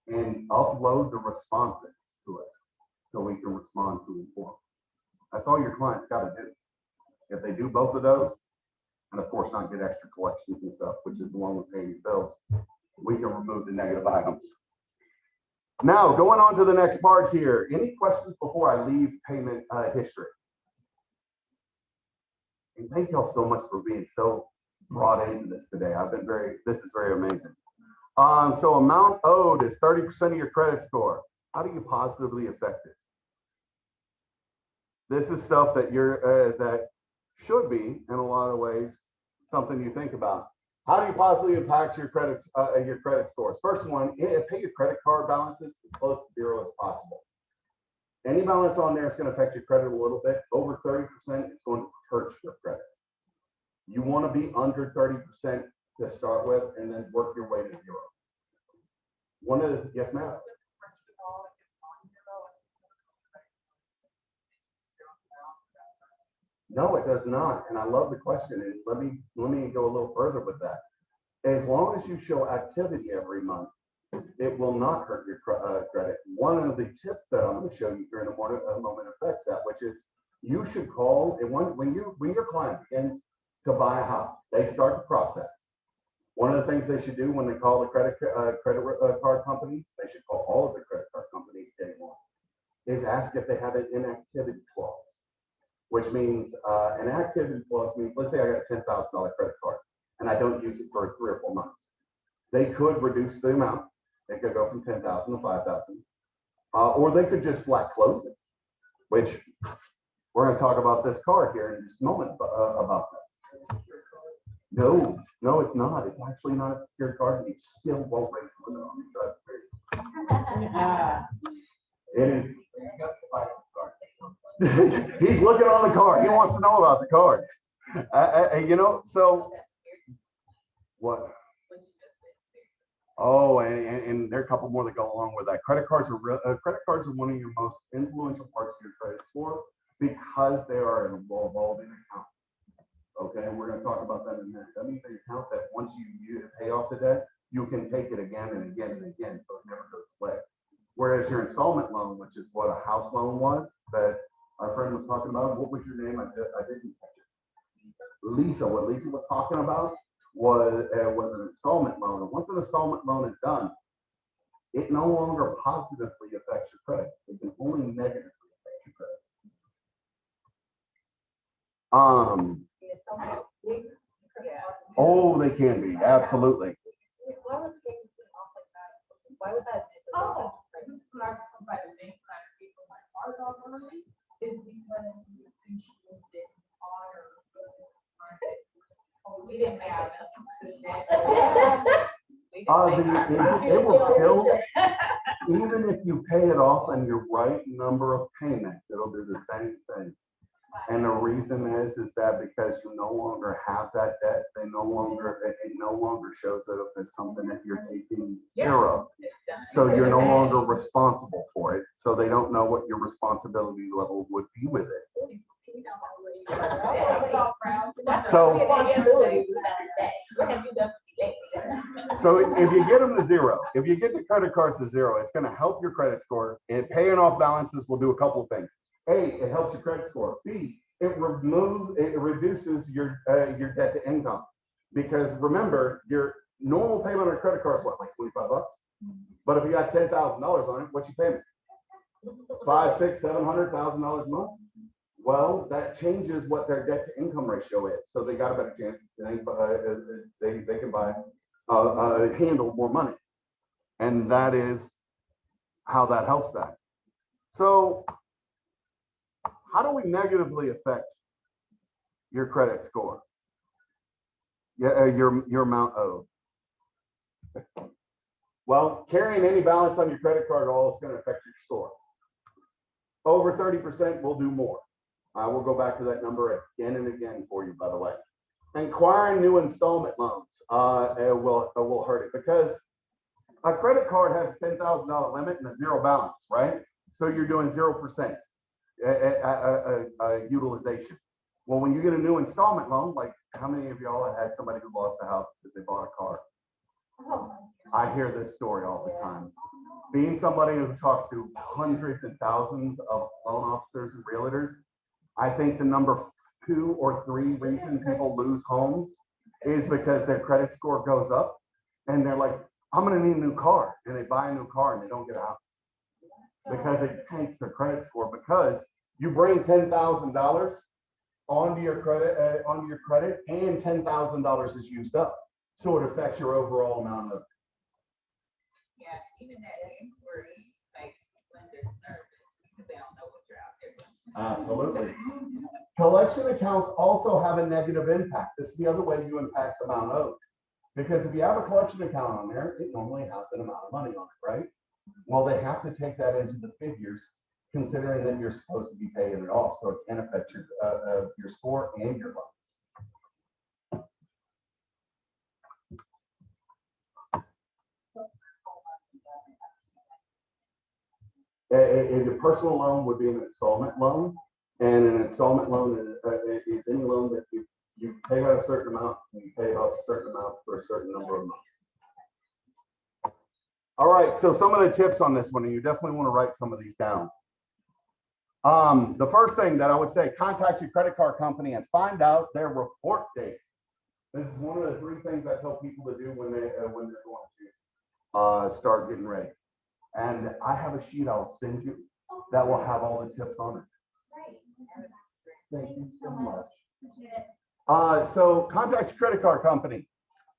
and upload the responses to us, so we can respond to them for them. That's all your clients got to do. If they do both of those, and of course not get extra collections and stuff, which is along with paying your bills, we can remove the negative items. Now, going on to the next part here. Any questions before I leave payment history? And thank y'all so much for being so brought into this today. This is very amazing. So amount owed is 30% of your credit score. How do you positively affect it? This is stuff that that should be, in a lot of ways, something you think about. How do you positively impact your credit scores? First one, pay your credit card balances as close to zero as possible. Any balance on there is going to affect your credit a little bit. Over 30% is going to hurt your credit. You want to be under 30% to start with, and then work your way to zero. Yes, ma'am. No, it does not. And I love the question. And let me go a little further with that. As long as you show activity every month, it will not hurt your credit. One of the tips that I'm going to show you during a moment affects that, which is you should call, and when your client begins to buy a house, they start the process. One of the things they should do when they call the credit card companies, they should call all of the credit card companies anymore, is ask if they have an inactivity clause, which means an activity clause means, let's say I got a $10,000 credit card and I don't use it for 3 or 4 months. They could reduce the amount. They could go from 10,000 to 5,000, or they could just flat close it, which we're going to talk about this card here in just a moment about that. No, it's not. It's actually not a secured card, and you still won't raise the limit on it. It is. He's looking on the card. He wants to know about the card. So what? Oh, and there are a couple more that go along with that. Credit cards are one of your most influential parts of your credit score because they are a revolving account. Okay, and we're going to talk about that in a minute. That means an account that once you pay off the debt, you can take it again and again and again, so it never goes away. Whereas your installment loan, which is what a house loan was, that our friend was talking about, what was your name? I didn't catch it. Lisa. What Lisa was talking about was an installment loan. And once an installment loan is done, it no longer positively affects your credit. It can only negatively affect your credit. Oh, they can be, absolutely. Why would that? Oh, this is what I was talking about the main kind of people like ours are early is because we essentially didn't honor we didn't have it will still, even if you pay it off in your right number of payments, it'll do the same thing. And the reason is that because you no longer have that debt, it no longer shows up as something that you're taking care of. So you're no longer responsible for it. So they don't know what your responsibility level would be with it. So if you get them to zero, if you get the credit cards to zero, it's going to help your credit score. And paying off balances will do a couple of things. A, it helps your credit score. B, it reduces your debt to income. Because remember, your normal payment on a credit card is what, like $25? But if you got $10,000 on it, what's your payment? $500,000, $600,000, $700,000 a month. Well, that changes what their debt to income ratio is. So they got a better chance. They can handle more money, and that is how that helps that. So how do we negatively affect your credit score? Your amount owed. Well, carrying any balance on your credit card at all is going to affect your score. Over 30% will do more. I will go back to that number again and again for you, by the way. Acquiring new installment loans will hurt it because a credit card has a $10,000 limit and a zero balance, right? So you're doing 0% utilization. Well, when you get a new installment loan, like how many of y'all have had somebody who lost a house because they bought a car? I hear this story all the time. Being somebody who talks to hundreds and thousands of loan officers and realtors, I think the number 2 or 3 reason people lose homes is because their credit score goes up and they're like, I'm going to need a new car. And they buy a new car and they don't get a house. because it tanks their credit score, because you bring $10,000 onto your credit and $10,000 is used up. So it affects your overall amount of. Yeah, even that inquiry makes lenders nervous because they don't know what you're out there doing. Absolutely. Collection accounts also have a negative impact. This is the other way you impact amount owed. Because if you have a collection account on there, it normally has an amount of money on it, right? Well, they have to take that into the figures, considering that you're supposed to be paying it off, so it can affect your score and your loans. A personal loan would be an installment loan, and an installment loan is any loan that you pay out a certain amount, and you pay off a certain amount for a certain number of months. All right, so some of the tips on this one, and you definitely want to write some of these down. The first thing that I would say, contact your credit card company and find out their report date. This is one of the 3 things I tell people to do when they're going to start getting ready. And I have a sheet I'll send you that will have all the tips on it. Thank you so much. So contact your credit card company.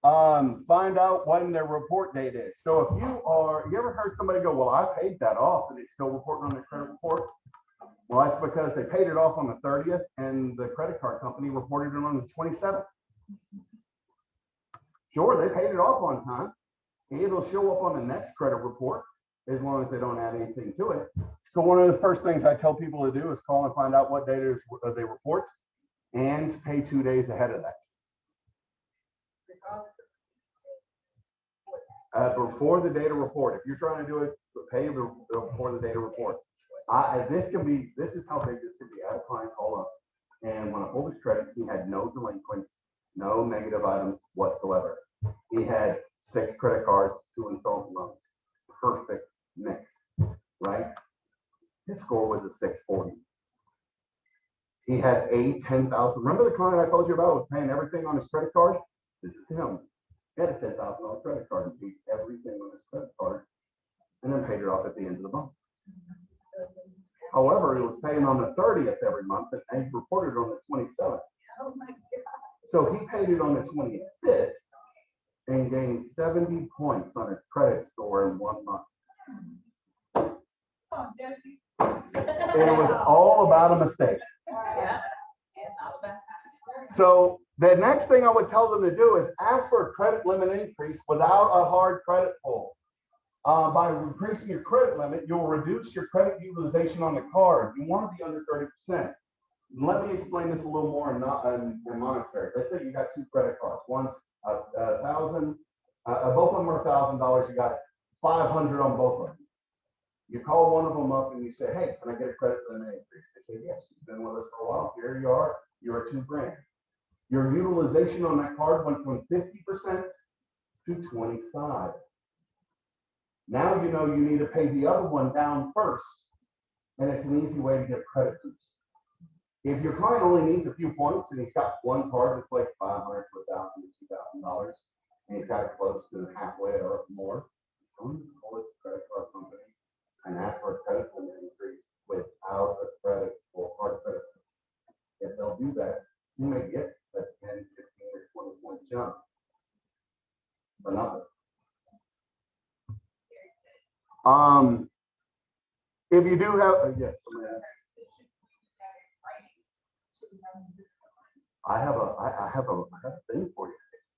Find out when their report date is. So if you ever heard somebody go, well, I paid that off and it's still reporting on their credit report? Well, that's because they paid it off on the 30th and the credit card company reported it on the 27th. Sure, they paid it off on time. It'll show up on the next credit report as long as they don't add anything to it. So one of the first things I tell people to do is call and find out what date they report and pay 2 days ahead of that. Before the data report, if you're trying to do it, pay before the data report. This is how big this can be. I had a client call up, and when I pulled his credit, he had no delinquents, no negative items whatsoever. He had 6 credit cards, 2 installment loans. Perfect mix, right? His score was a 640. He had a $10,000. Remember the client I told you about was paying everything on his credit card? This is him. He had a $10,000 credit card and paid everything on his credit card and then paid it off at the end of the month. However, he was paying on the 30th every month and he reported on the 27th. Oh my God. So he paid it on the 25th and gained 70 points on his credit score in 1 month. Oh, Jesse. And it was all about a mistake. Yeah, it's all about time. So the next thing I would tell them to do is ask for a credit limit increase without a hard credit pull. By increasing your credit limit, you'll reduce your credit utilization on the card. You want to be under 30%. Let me explain this a little more in monetary. Let's say you got 2 credit cards. One's $1,000, both of them are $1,000. You got 500 on both of them. You call one of them up and you say, hey, can I get a credit limit increase? They say, yes, you've been with us for a while. Here you are. You're at $2,000. Your utilization on that card went from 50% to 25%. Now you know you need to pay the other one down first, and it's an easy way to get credit boost. If your client only needs a few points and he's got one card that's like $500 to $1,000 to $2,000, and he's got it close to halfway or more, go to the credit card company and ask for a credit limit increase without a credit or hard credit. If they'll do that, you may get a 10, 15, or 20 point jump for nothing. If you do have, yes, I have a thing for you.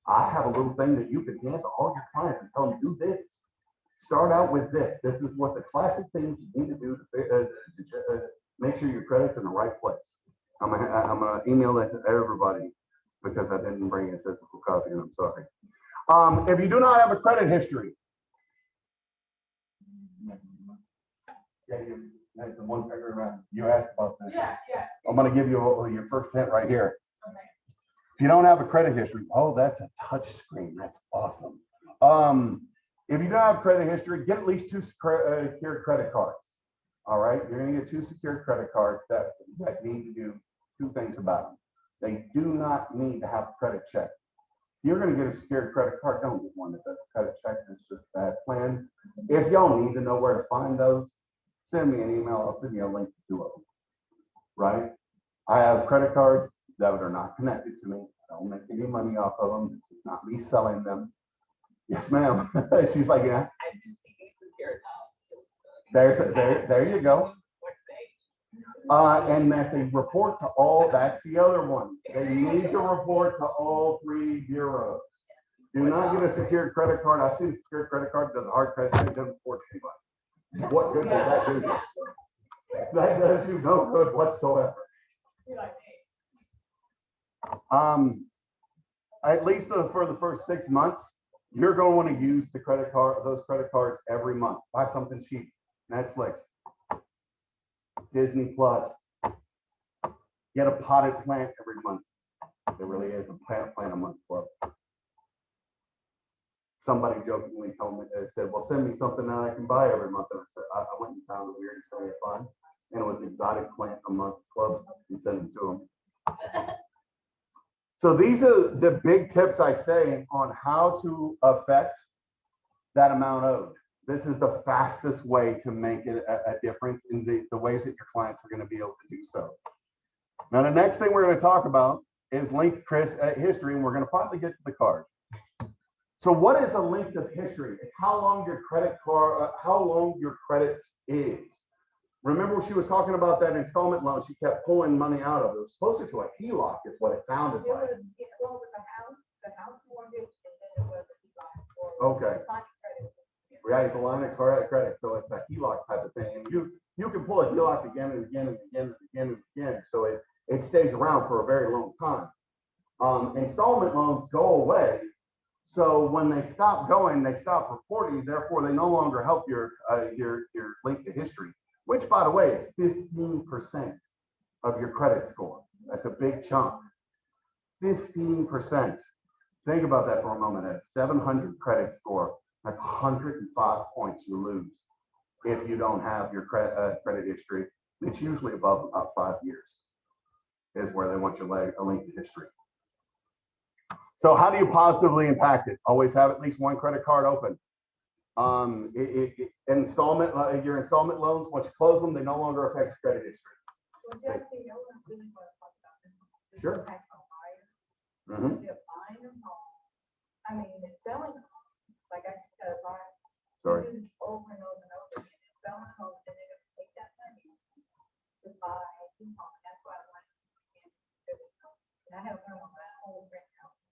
I have a little thing that you can hand to all your clients and tell them, do this. Start out with this. This is what the classic things you need to do to make sure your credit's in the right place. I'm gonna email that to everybody because I didn't bring a physical copy, and I'm sorry. If you do not have a credit history, yeah, the one figure you asked about this. Yeah. I'm going to give you your first hint right here. Okay. If you don't have a credit history, oh, that's a touch screen. That's awesome. If you don't have credit history, get at least 2 secured credit cards. All right, you're going to get 2 secured credit cards that need to do 2 things about them. They do not need to have a credit check. You're going to get a secured credit card. Don't get one that does a credit check. It's just that plan. If y'all need to know where to find those, send me an email, I'll send you a link to 2 of them, right? I have credit cards that are not connected to me. I don't make any money off of them. This is not me selling them. Yes, ma'am. She's like, yeah, I do see these secure accounts too. there you go. And that they report to all, that's the other one. They need to report to all 3 bureaus. Do not get a secured credit card. I've seen a secured credit card, does a hard credit check, doesn't report to anybody. What good does that do you? That does you no good whatsoever. At least for the first 6 months, you're going to want to use those credit cards every month. Buy something cheap. Netflix, Disney Plus. Get a potted plant every month. There really is a plant a month club. Somebody jokingly told me, they said, well, send me something that I can buy every month. And I said, I went and found the weirdest thing I find, and it was exotic plant a month club, and send them to them. So these are the big tips I say on how to affect that amount owed. This is the fastest way to make it a difference in the ways that your clients are going to be able to do so. Now, the next thing we're going to talk about is linked history, and we're going to finally get to the card. So what is a length of history? It's how long your credit card, how long your credit is. Remember she was talking about that installment loan she kept pulling money out of. It was closer to a HELOC is what it sounded It like. was, well, it was the house mortgage, and then it was a HELOC. Okay. Line of credit. Right, it's a line of credit. So it's a HELOC type of thing. And you can pull a HELOC again and again and again and again and again. So it stays around for a very long time. Installment loans go away. So when they stop going, they stop reporting. Therefore, they no longer help your link to history, which, by the way, is 15% of your credit score. That's a big chunk. 15%. Think about that for a moment. At 700 credit score, that's 105 points you lose if you don't have your credit history. It's usually above about 5 years is where they want your link to history. So how do you positively impact it? Always have at least one credit card open. Installment, your installment loans, once you close them, they no longer affect your credit history. Well, Jesse, I really want to talk about this. Sure. Impact on buyers. Mm-hmm. They're buying a home. I mean, they're selling a home. Like I just said, buyer. Sorry. They do this over and over and over again. They're selling a home, and they're going to take that money to buy a new home. That's why I want to understand the home. And I have one of my old rent houses.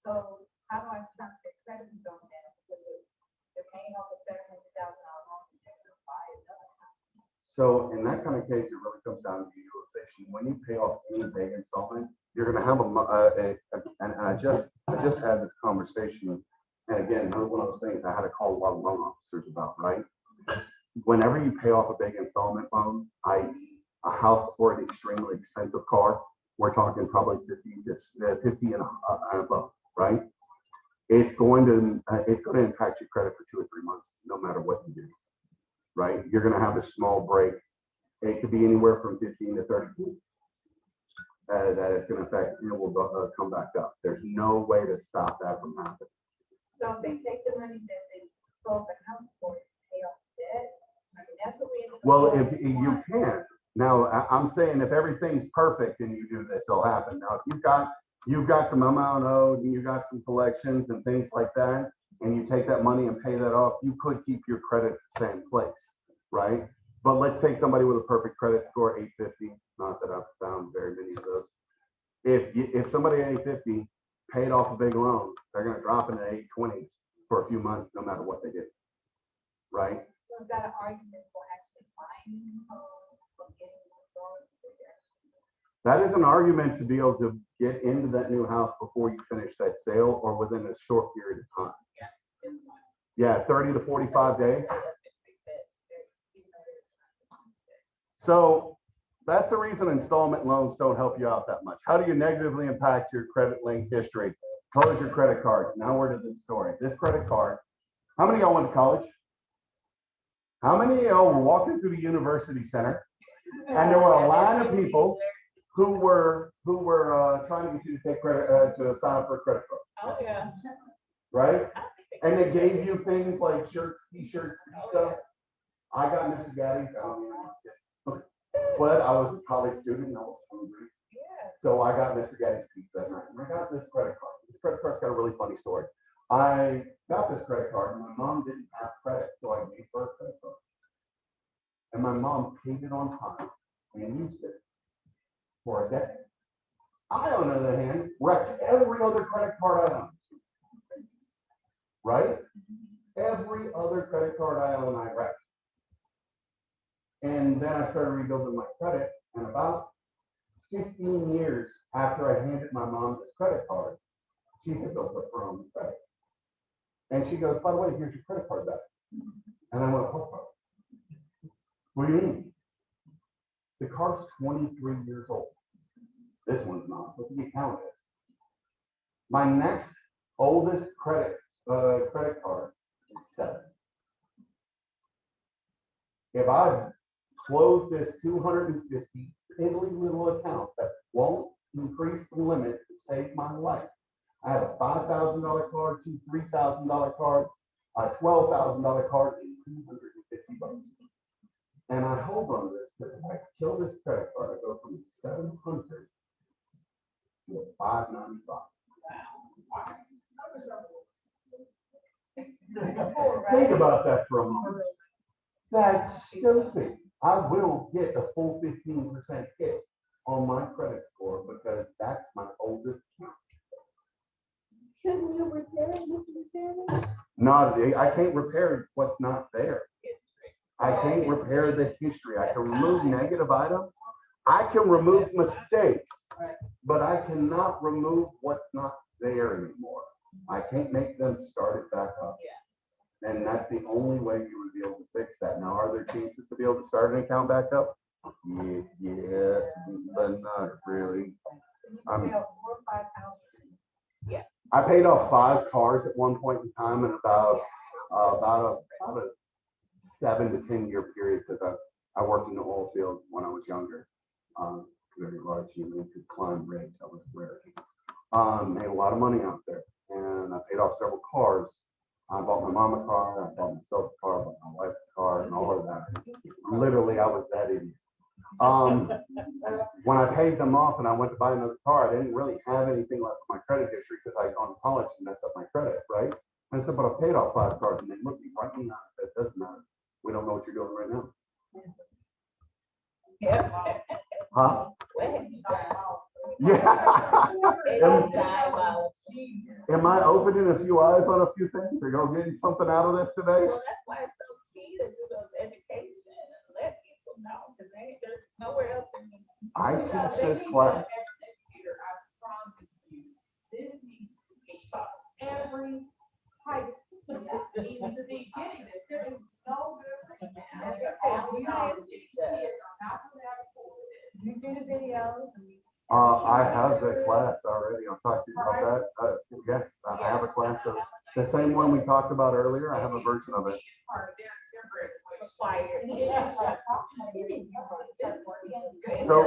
So how do I stop their credit from going down? Because they're paying off a $700,000 loan and they're going to buy another house. So in that kind of case, it really comes down to utilization. When you pay off any big installment, you're going to have and I just had this conversation. And again, another one of those things I had to call a lot of loan officers about, right? Whenever you pay off a big installment loan, i.e. a house or an extremely expensive car, we're talking probably 50 and above, right? It's going to impact your credit for 2 or 3 months, no matter what you do, right? You're going to have a small break. It could be anywhere from 15 to 30 points that it's going to affect, and it will come back up. There's no way to stop that from happening. So if they take the money that they sold the house for and pay off debt, I mean, that's what we ended up Well, doing. if you can't. Now, I'm saying if everything's perfect and you do this, it'll happen. Now, if you've got some amount owed and you got some collections and things like that, and you take that money and pay that off, you could keep your credit the same place, right? But let's take somebody with a perfect credit score, 850. Not that I've found very many of those. If somebody at 850 paid off a big loan, they're going to drop into 820s for a few months, no matter what they do, right? So is that an argument for actually buying a new home, for getting a loan? That is an argument to be able to get into that new house before you finish that sale or within a short period of time. Yeah, 30 to 45 days. So that's the reason installment loans don't help you out that much. How do you negatively impact your credit link history? Close your credit cards. Now we're to the story. This credit card, how many of y'all went to college? How many of y'all were walking through the university center and there were a line of people who were trying to get you to take credit to sign up for a credit card? Oh, yeah. Right? And they gave you things like shirts, t-shirts, pizza. I got Mr. Gaddy's, I don't even, but I was a college student and I was hungry. Yeah. So I got Mr. Gaddy's pizza that night, and I got this credit card. This credit card's got a really funny story. I got this credit card, and my mom didn't have credit, so I gave her a credit card. And my mom paid it on time and used it for a decade. I, on the other hand, wrecked every other credit card I owned. Right? Every other credit card I own, I wrecked. And then I started rebuilding my credit, and about 15 years after I handed my mom this credit card, she had built up her own credit. And she goes, by the way, here's your credit card back. And I went, what do you mean? The card's 23 years old. This one's not, but the account is. My next oldest credit card is 7. If I close this 250 piddly little account that won't increase the limit to save my life, I have a $5,000 card, 2 $3,000 cards, a $12,000 card, and $250. And I hold on to this because if I kill this credit card, I go from 700 to 595. Think about that for a moment. That's stupid. I will get a full 15% hit on my credit score because that's my oldest account. Shouldn't you repair it, Mr. Repairman? Not, I can't repair what's not there. I can't repair the history. I can remove negative items. I can remove mistakes, but I cannot remove what's not there anymore. I can't make them start it back up. And that's the only way you would be able to fix that. Now, are there chances to be able to start an account back up? Yeah, but not really. I paid off 5 cars at one point in time in about a 7 to 10 year period because I worked in the oil field when I was younger. Very large, you could climb rigs. I was rare. Made a lot of money out there, and I paid off several cars. I bought my mom a car, I bought myself a car, I bought my wife's car, and all of that. Literally, I was that idiot. When I paid them off and I went to buy another car, I didn't really have anything left in my credit history because I had gone to college and messed up my credit, right? And I said, but I paid off 5 cars, and they looked me right in the eye and said, doesn't matter. We don't know what you're doing right now. Huh? Yeah. Am I opening a few eyes on a few things? Are you getting something out of this today? Well, that's why it's so key to do those education and let people know because there's nowhere else. I teach this class. I promise you, this needs to be taught every high school. Even the beginning, there is no good reason. You do the videos. I have the class already. I'll talk to you about that. Yeah, I have a class of the same one we talked about earlier. I have a version of it. So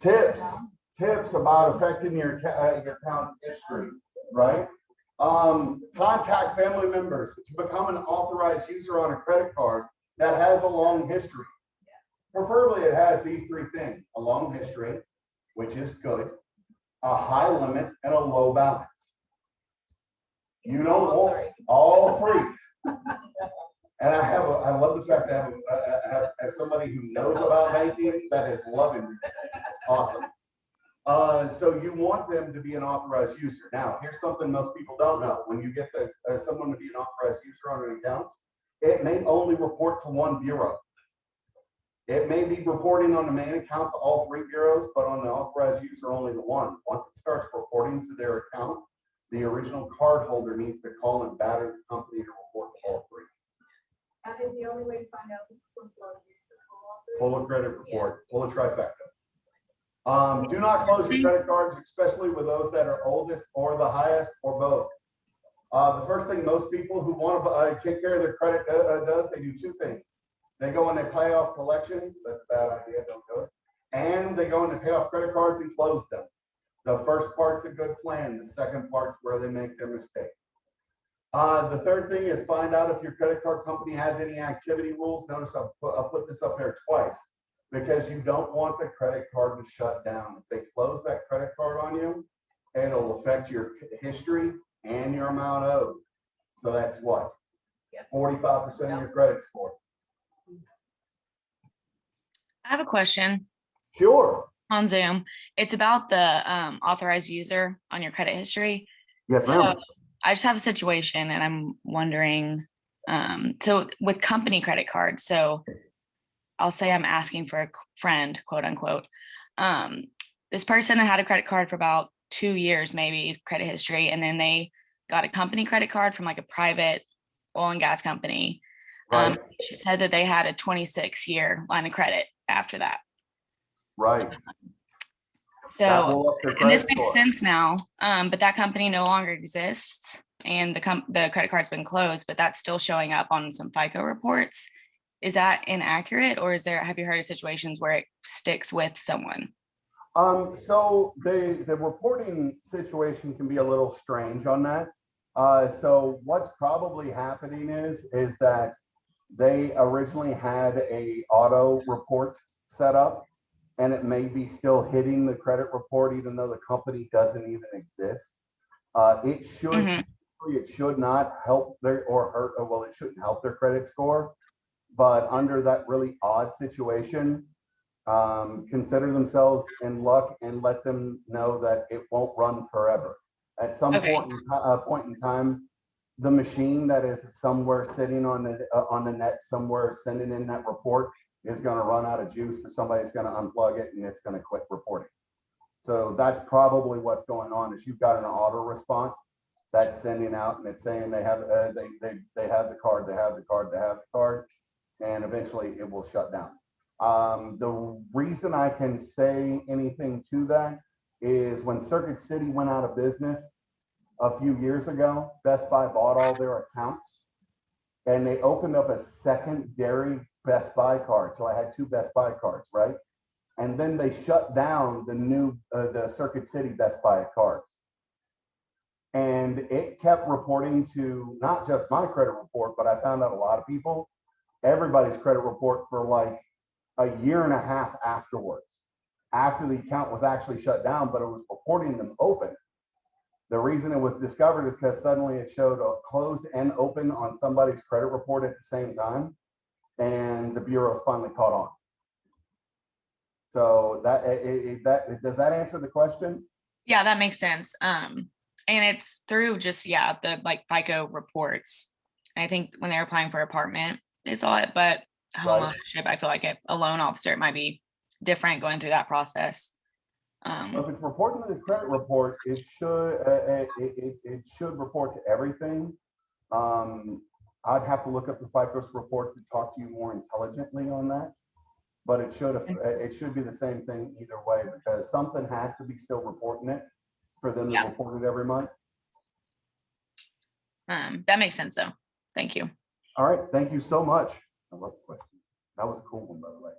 tips about affecting your account history, right? Contact family members to become an authorized user on a credit card that has a long history. Preferably it has these 3 things: a long history, which is good, a high limit, and a low balance. You don't want all 3. And I love the fact that I have somebody who knows about banking that is loving me. That's awesome. So you want them to be an authorized user. Now, here's something most people don't know. When you get someone to be an authorized user on an account, it may only report to one bureau. It may be reporting on the main account to all 3 bureaus, but on the authorized user, only the one. Once it starts reporting to their account, the original card holder needs to call and batter the company to report to all 3. That is the only way to find out who's Pull a credit report, pull a trifecta. Do not close your credit cards, especially with those that are oldest or the highest or both. The first thing most people who want to take care of their credit does, they do 2 things. They go and they pay off collections. That's a bad idea, don't do it. And they go and they pay off credit cards and close them. The first part's a good plan. The second part's where they make their mistake. The third thing is find out if your credit card company has any activity rules. Notice I'll put this up there twice because you don't want the credit card to shut down. If they close that credit card on you, it'll affect your history and your amount owed. So that's what? Yep. 45% of your credit score. I have a question Sure. on Zoom. It's about the authorized user on your credit history. Yes, So ma'am. I just have a situation and I'm wondering, so with company credit cards, so I'll say I'm asking for a friend, quote unquote. This person had a credit card for about 2 years, maybe credit history, and then they got a company credit card from like a private oil and gas company. Right. She said that they had a 26-year line of credit after that. Right. That So, will up their and this credit makes score. sense now, but that company no longer exists and the credit card's been closed, but that's still showing up on some FICO reports. Is that inaccurate, or have you heard of situations where it sticks with someone? So the reporting situation can be a little strange on that. So what's probably happening is that they originally had a auto report set up, and it may be still hitting the credit report even though the company doesn't even exist. It should Mhm. it should not help their or hurt. Well, it shouldn't help their credit score, but under that really odd situation, consider themselves in luck and let them know that it won't run forever. At some Okay. point in time, the machine that is somewhere sitting on the net somewhere sending in that report is going to run out of juice, or somebody's going to unplug it and it's going to quit reporting. So that's probably what's going on. Is you've got an auto response that's sending out and it's saying they have they have the card, they have the card, and eventually it will shut down. The reason I can say anything to that is when Circuit City went out of business a few years ago, Best Buy bought all their accounts and they opened up a secondary Best Buy card. So I had 2 Best Buy cards, right? And then they shut down the new, the Circuit City Best Buy cards. And it kept reporting to not just my credit report, but I found out a lot of people, everybody's credit report for like a year and a half afterwards, after the account was actually shut down, but it was reporting them open. The reason it was discovered is because suddenly it showed a closed and open on somebody's credit report at the same time, and the bureaus finally caught on. So that does that answer the question? Yeah, that makes sense. And it's through just, the like FICO reports. And I think when they're applying for apartment, they saw it, but home ownership, I feel like a loan officer, it might be different going through that process. Well, if it's reporting to the credit report, it should report to everything. I'd have to look up the FICO report to talk to you more intelligently on that, but it should be the same thing either way, because something has to be still reporting it for them to report it every month. That makes sense though. Thank you. All right, thank you so much. I love the questions. That was a cool one, by the way.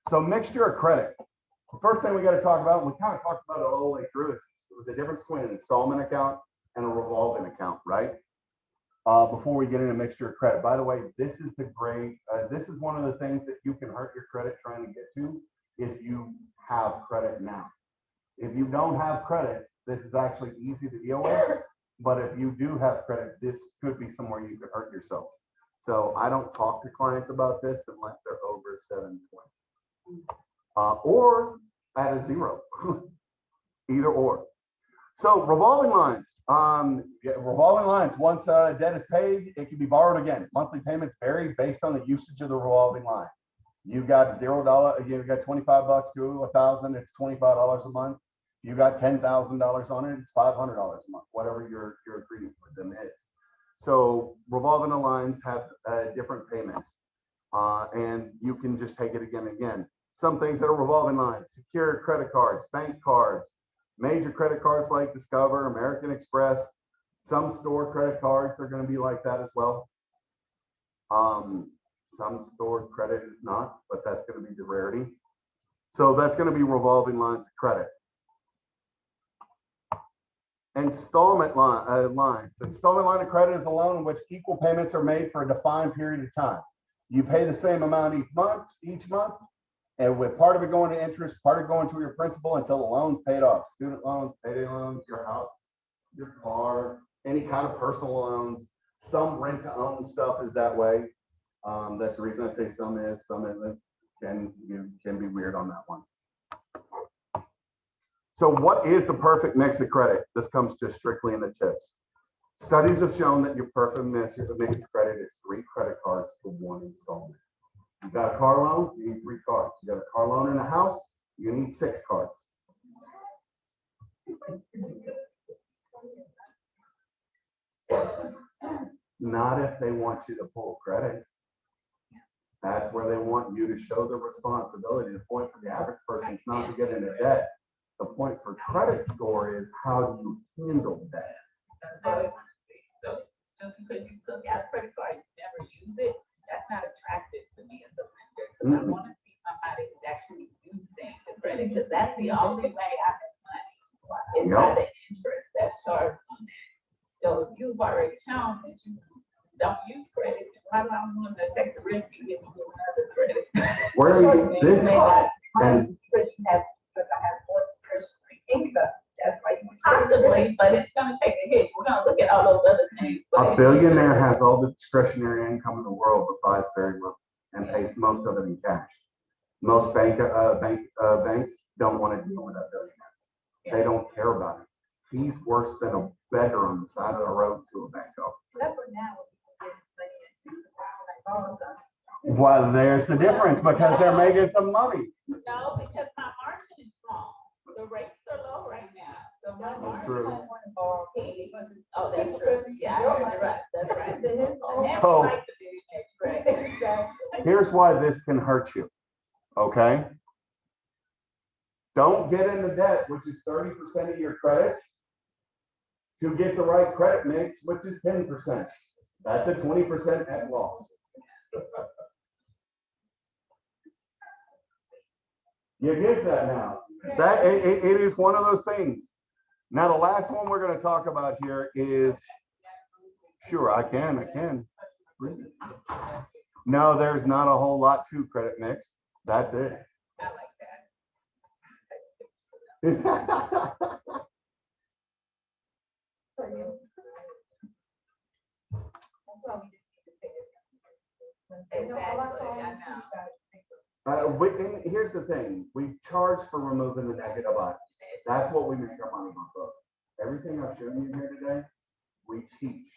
So mixture of credit. The first thing we got to talk about, we kind of talked about it all the way through, is the difference between an installment account and a revolving account, right? Before we get into mixture of credit. By the way, this is one of the things that you can hurt your credit trying to get to if you have credit now. If you don't have credit, this is actually easy to deal with. But if you do have credit, this could be somewhere you could hurt yourself. So I don't talk to clients about this unless they're over 720. Or at a 0, either or. So revolving lines, revolving lines, once debt is paid, it can be borrowed again. Monthly payments vary based on the usage of the revolving line. You got $0, you got $25 to $1,000, it's $25 a month. You got $10,000 on it, it's $500 a month, whatever your agreement with them is. So revolving lines have different payments, and you can just take it again and again. Some things that are revolving lines: secured credit cards, bank cards, major credit cards like Discover, American Express. Some store credit cards are going to be like that as well. Some store credit is not, but that's going to be the rarity. So that's going to be revolving lines of credit. Installment lines. Installment line of credit is a loan in which equal payments are made for a defined period of time. You pay the same amount each month, and with part of it going to interest, part of it going to your principal until the loan's paid off. Student loans, payday loans, your house, your car, any kind of personal loans. Some rent to own stuff is that way. That's the reason I say some isn't. Can be weird on that one. So what is the perfect mix of credit? This comes just strictly in the tips. Studies have shown that your perfect mix of credit is 3 credit cards for 1 installment. You got a car loan, you need 3 cards. You got a car loan in a house, you need 6 cards. Not if they want you to pull credit. That's where they want you to show the responsibility. The point for the average person is not to get into debt. The point for credit score is how do you handle debt. That's what I want to see. So just because you took out a credit card, you never use it, that's not attractive to me as a lender. Because I want to see somebody who's actually using the credit, because that's the only way I make money. Is by the interest that's charged on that. So if you've already shown that you don't use credit, why do I want to take the risk and get you another credit? Where are you this? And Because I have more discretionary income. That's why you possibly, but it's gonna take a hit. We're gonna look at all those other things. A billionaire has all the discretionary income in the world, but buys very little and pays most of it in cash. Most banks don't want to deal with that billionaire. They don't care about it. He's worse than a beggar on the side of the road to a bank office. except for now, when people get money into the Well, there's the difference because they're making some money. No, because my margin is small. The rates are low right now. So my margin. True. Oh, that's true. Yeah, you're right. That's right. And that's So- like the billionaire credit. Here's why this can hurt you, okay? Don't get into debt, which is 30% of your credit, to get the right credit mix, which is 10%. That's a 20% net loss. You get that now. That it is one of those things. Now, the last one we're going to talk about here is, sure, I can. No, there's not a whole lot to credit mix. That's it. I like that. Exactly, I know. And here's the thing, we charge for removing the negative items. That's what we make our money off of. Everything I've shown you here today, we teach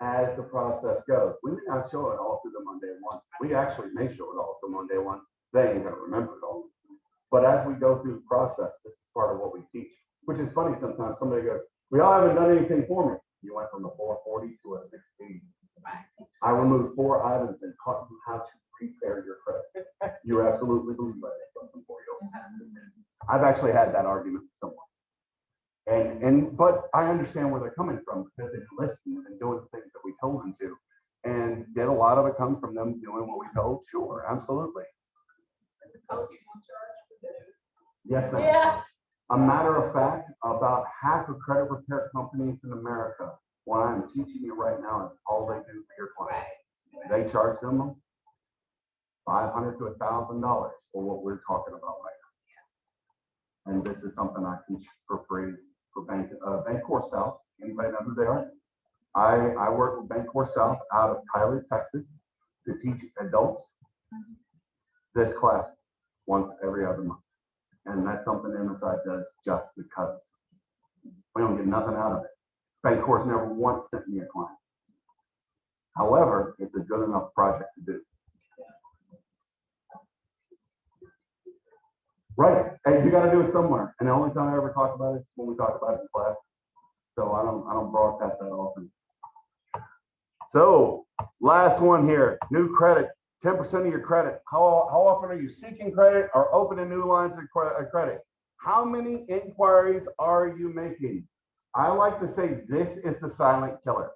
as the process goes. We may not show it all through them on day one. We actually may show it all through them on day one. They ain't gonna remember it all. But as we go through the process, this is part of what we teach, which is funny sometimes. Somebody goes, we all haven't done anything for me. You went from a 440 to a 680. I removed 4 items and taught you how to prepare your credit. You absolutely believe I did something for you. I've actually had that argument with someone. But I understand where they're coming from because they've listened and doing the things that we told them to. And did a lot of it come from them doing what we told? Sure, absolutely. Yes, ma'am. Yeah. A matter of fact, about half of credit repair companies in America, what I'm teaching you right now is all they do for your clients. They charge them $500 to $1,000 for what we're talking about right now. And this is something I teach for free for Bancorp South. Anybody know who they are? I work with Bancorp South out of Tyler, Texas, to teach adults this class once every other month. And that's something MSI does just because. We don't get nothing out of it. Bancorp's never once sent me a client. However, it's a good enough project to do. Right, and you gotta do it somewhere. And the only time I ever talk about it is when we talk about it in class. So I don't broadcast that often. So last one here, new credit, 10% of your credit. How often are you seeking credit or opening new lines of credit? How many inquiries are you making? I like to say this is the silent killer.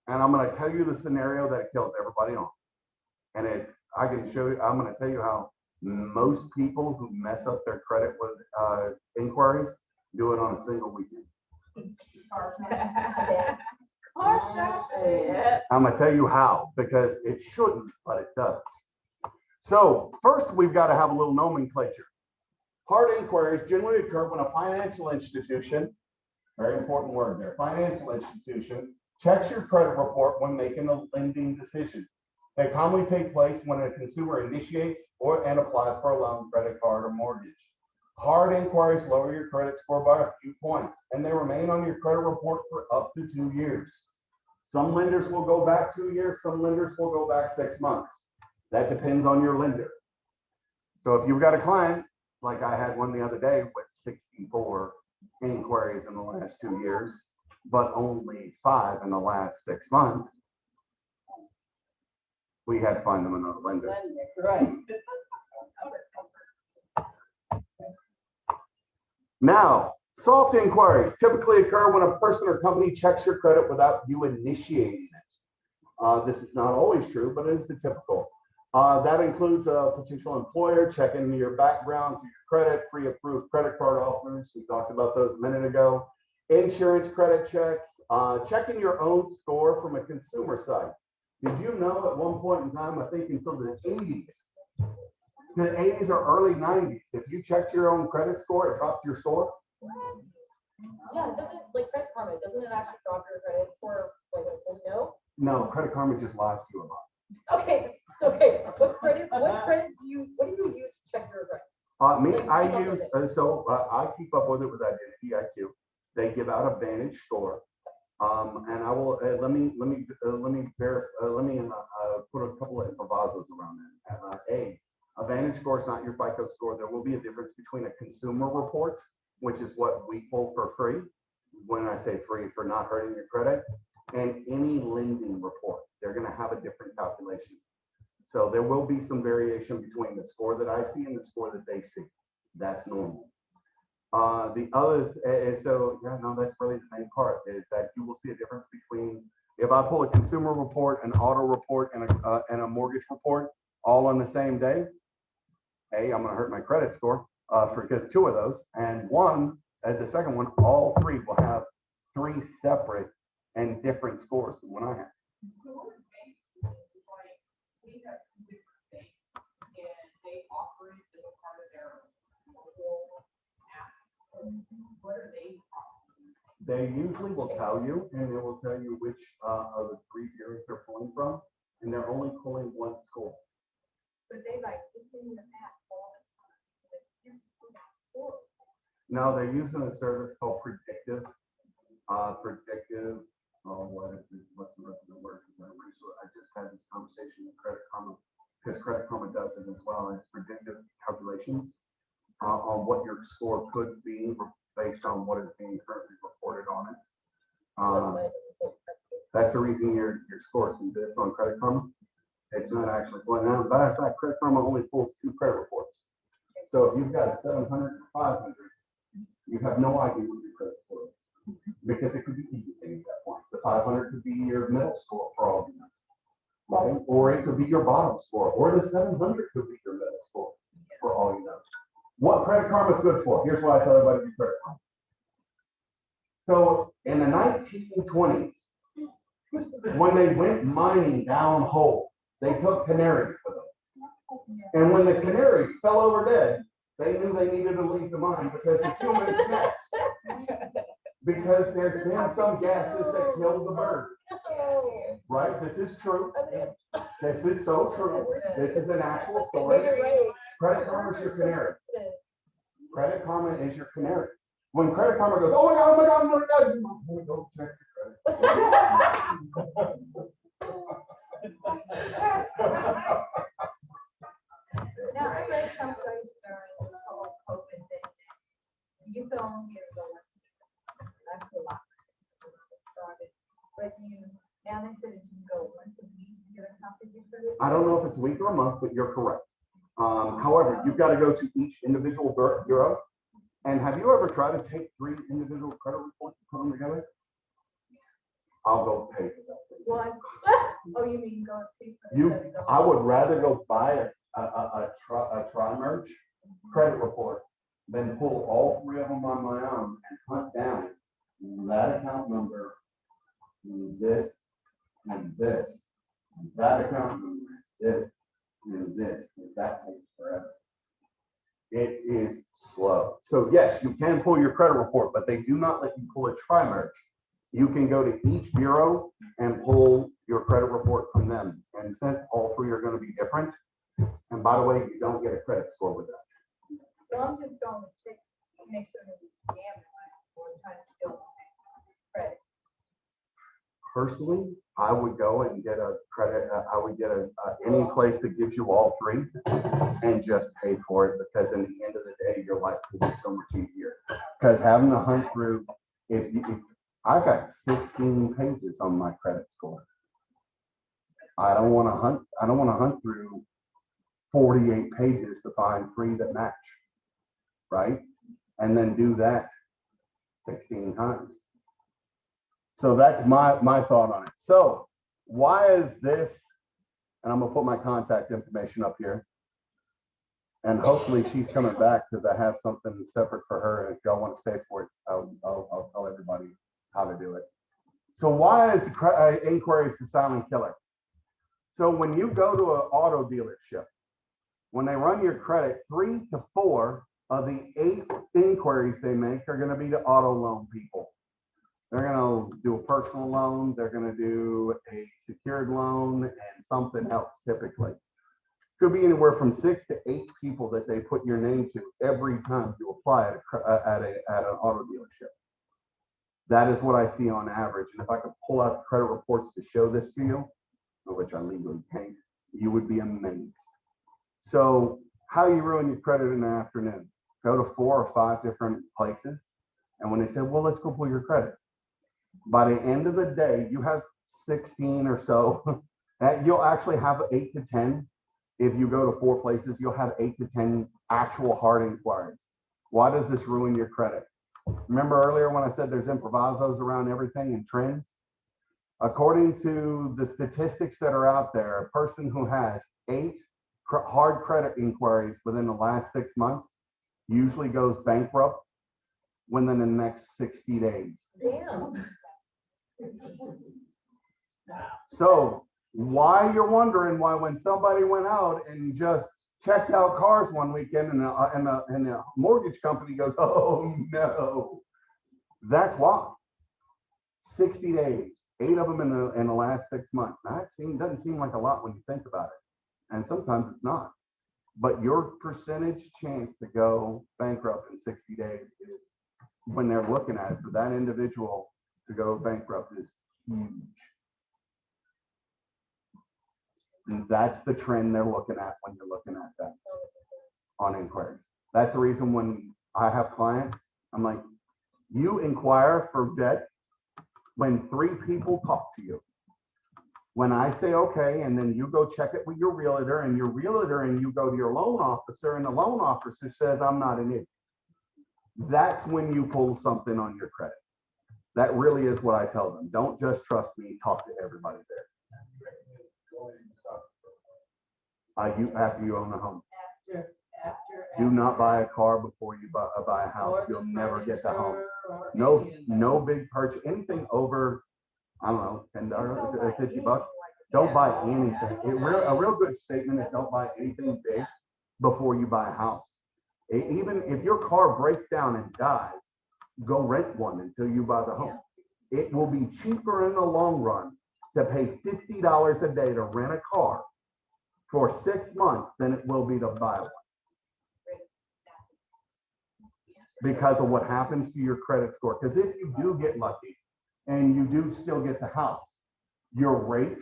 And I'm gonna tell you the scenario that it kills everybody on. And I can show you, I'm gonna tell you how most people who mess up their credit with inquiries Do it on a single weekend. Car shopping. Yeah. I'm gonna tell you how, because it shouldn't, but it does. So first, we've got to have a little nomenclature. Hard inquiries generally occur when a financial institution, very important word there, financial institution, checks your credit report when making a lending decision. They commonly take place when a consumer initiates and applies for a loan, credit card, or mortgage. Hard inquiries lower your credit score by a few points, and they remain on your credit report for up to 2 years. Some lenders will go back 2 years, some lenders will go back 6 months. That depends on your lender. So if you've got a client, like I had one the other day with 64 inquiries in the last 2 years, but only 5 in the last 6 months, we had to find them another lender. Right. Now, soft inquiries typically occur when a person or company checks your credit without you initiating it. This is not always true, but it is the typical. That includes a potential employer checking your background through your credit, pre-approved credit card offers. We talked about those a minute ago. Insurance credit checks, checking your own score from a consumer side. Did you know at one point in time, I think until the 80s, or early 90s, if you checked your own credit score, it dropped your score? Yeah, it doesn't, like Credit Karma, doesn't it actually drop your credit score, like, no? No, Credit Karma just lies to you a lot. Okay, what credit do you use to check your credit? I keep up with it with Identity IQ. They give out a Vantage score. And I will, let me put a couple of provisos around that. A Vantage score is not your FICO score. There will be a difference between a consumer report, which is what we pull for free. When I say free, for not hurting your credit, and any lending report, they're going to have a different calculation. So there will be some variation between the score that I see and the score that they see. That's normal. The other, that's really the main part, is that you will see a difference between, if I pull a consumer report, an auto report, and a mortgage report all on the same day, I'm going to hurt my credit score because 2 of those, and the second one, all 3 will have 3 separate and different scores than what I have. So what are banks, like, we have 2 different banks, and they offer it as a part of their mobile apps. So what are they offering? They usually will tell you, and they will tell you which of the 3 areas they're pulling from, and they're only pulling 1 score. But they like, it's in the app all the time. Like, here's the score. No, they're using a service called Predictive. What's the rest of the word? I just had this conversation with Credit Karma, because Credit Karma does it as well. It's predictive calculations on what your score could be based on what is being currently reported on it. That's the reason your score can be this on Credit Karma. It's not actually going down. Matter of fact, Credit Karma only pulls 2 credit reports. So if you've got 700 or 500, you have no idea what your credit score is, because it could be anything at that point. The 500 could be your middle score for all you know, right? Or it could be your bottom score, or the 700 could be your middle score for all you know. What Credit Karma is good for? Here's why I tell everybody to do Credit Karma. So in the 1920s, when they went mining down hole, they took canaries with them. And when the canaries fell over dead, they knew they needed to leave the mine because the humans next. Because there's been some gases that killed the bird. Right? This is true. This is so true. This is an actual story. Credit Karma is your canary. Credit Karma is your canary. When Credit Karma goes, oh my God, oh my God, oh my God, you go check your credit. Now, I read someplace during this whole COVID thing that you don't get to go once a week. That's a lot. It started, but now they said you can go once a week to get a copy of your credit. I don't know if it's a week or a month, but you're correct. However, you've got to go to each individual bureau. And have you ever tried to take 3 individual credit reports and put them together? I'll go pay for that. What? Oh, you mean go pay for the I would rather go buy a tri-merge credit report then pull all three of them on my own and hunt down that account number, this, and this, that account number, this, and this, that takes forever. It is slow. So yes, you can pull your credit report, but they do not let you pull a tri-merge. You can go to each bureau and pull your credit report from them. And since all three are going to be different, and by the way, you don't get a credit score with that. So I'm just going to check, make sure that we scam or trying to steal my credit. Personally, I would go and get a credit. I would get any place that gives you all three and just pay for it, because in the end of the day, your life will be so much easier. Because having to hunt through, I got 16 pages on my credit score. I don't want to hunt through 48 pages to find three that match, right? And then do that 16 times. So that's my thought on it. So why is this, and I'm gonna put my contact information up here, and hopefully she's coming back because I have something separate for her, and if y'all want to stay for it, I'll tell everybody how to do it. So why is inquiries the silent killer? So when you go to an auto dealership, when they run your credit, 3 to 4 of the 8 inquiries they make are going to be to auto loan people. They're going to do a personal loan, they're going to do a secured loan, and something else typically. Could be anywhere from 6 to 8 people that they put your name to every time you apply at an auto dealership. That is what I see on average. And if I could pull out the credit reports to show this to you, which I legally can't, you would be amazed. So how you ruin your credit in the afternoon? Go to 4 or 5 different places. And when they say, well, let's go pull your credit. By the end of the day, you have 16 or so. You'll actually have 8 to 10. If you go to 4 places, you'll have 8 to 10 actual hard inquiries. Why does this ruin your credit? Remember earlier when I said there's improvisos around everything and trends? According to the statistics that are out there, a person who has 8 hard credit inquiries within the last 6 months usually goes bankrupt within the next 60 days. Damn. So why you're wondering why when somebody went out and just checked out cars one weekend and the mortgage company goes, oh no, that's why. 60 days, 8 of them in the last 6 months. Now that doesn't seem like a lot when you think about it, and sometimes it's not. But your percentage chance to go bankrupt in 60 days is, when they're looking at it, for that individual to go bankrupt is huge. And that's the trend they're looking at when you're looking at that on inquiries. That's the reason when I have clients, I'm like, you inquire for debt when 3 people talk to you. When I say, okay, and then you go check it with your realtor, and you go to your loan officer, and the loan officer says, I'm not an idiot. That's when you pull something on your credit. That really is what I tell them. Don't just trust me, talk to everybody there. After you own a home. Do not buy a car before you buy a house. You'll never get the home. No big purchase, anything over, I don't know, $10, $50. Don't buy anything. A real good statement is don't buy anything big before you buy a house. Even if your car breaks down and dies, go rent one until you buy the home. It will be cheaper in the long run to pay $50 a day to rent a car for 6 months than it will be to buy one. Because of what happens to your credit score. Because if you do get lucky and you do still get the house, your rate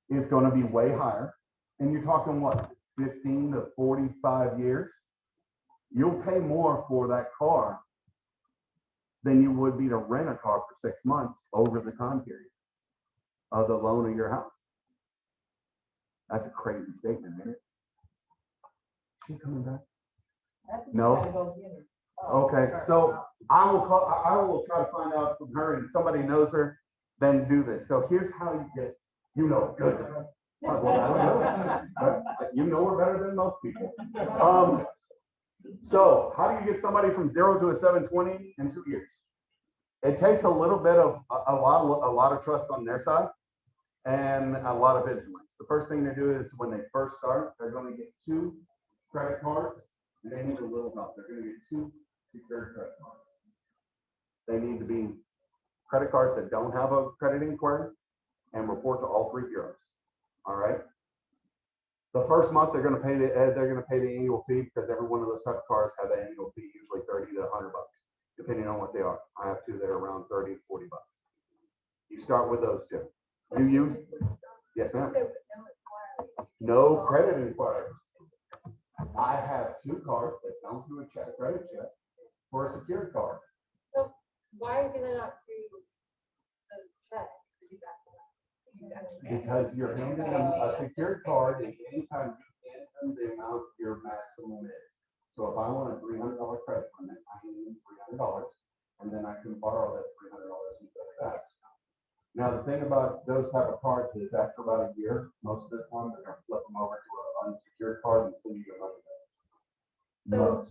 is going to be way higher. And you're talking what, 15 to 45 years? You'll pay more for that car than you would be to rent a car for 6 months over the time period of the loan of your house. That's a crazy statement, isn't it? She coming back? No? Okay, so I will try to find out from her, and if somebody knows her, then do this. So here's how you get, good. Well, I don't know, but you know her better than most people. So how do you get somebody from 0 to a 720 in 2 years? It takes a little bit of a lot of trust on their side and a lot of vigilance. The first thing they do is when they first start, they're going to get 2 credit cards, and they need a little help. They're going to get 2 secured credit cards. They need to be credit cards that don't have a credit inquiry and report to all 3 bureaus. All right. The first month they're going to pay the annual fee, because every one of those credit cards have an annual fee, usually 30 to 100 bucks, depending on what they are. I have 2 that are around 30 to 40 bucks. You start with those 2. Yes, ma'am. No credit inquiry. I have 2 cards that don't do a credit check for a secured card. So why can they not do the check? Because you're handing them a secured card is anytime you hand them the amount your maximum is. So if I want a $300 credit limit, I hand them $300, and then I can borrow that $300 and go fast. Now, the thing about those type of cards is after about a year, most of the time they're gonna flip them over to an unsecured card and send you your money back.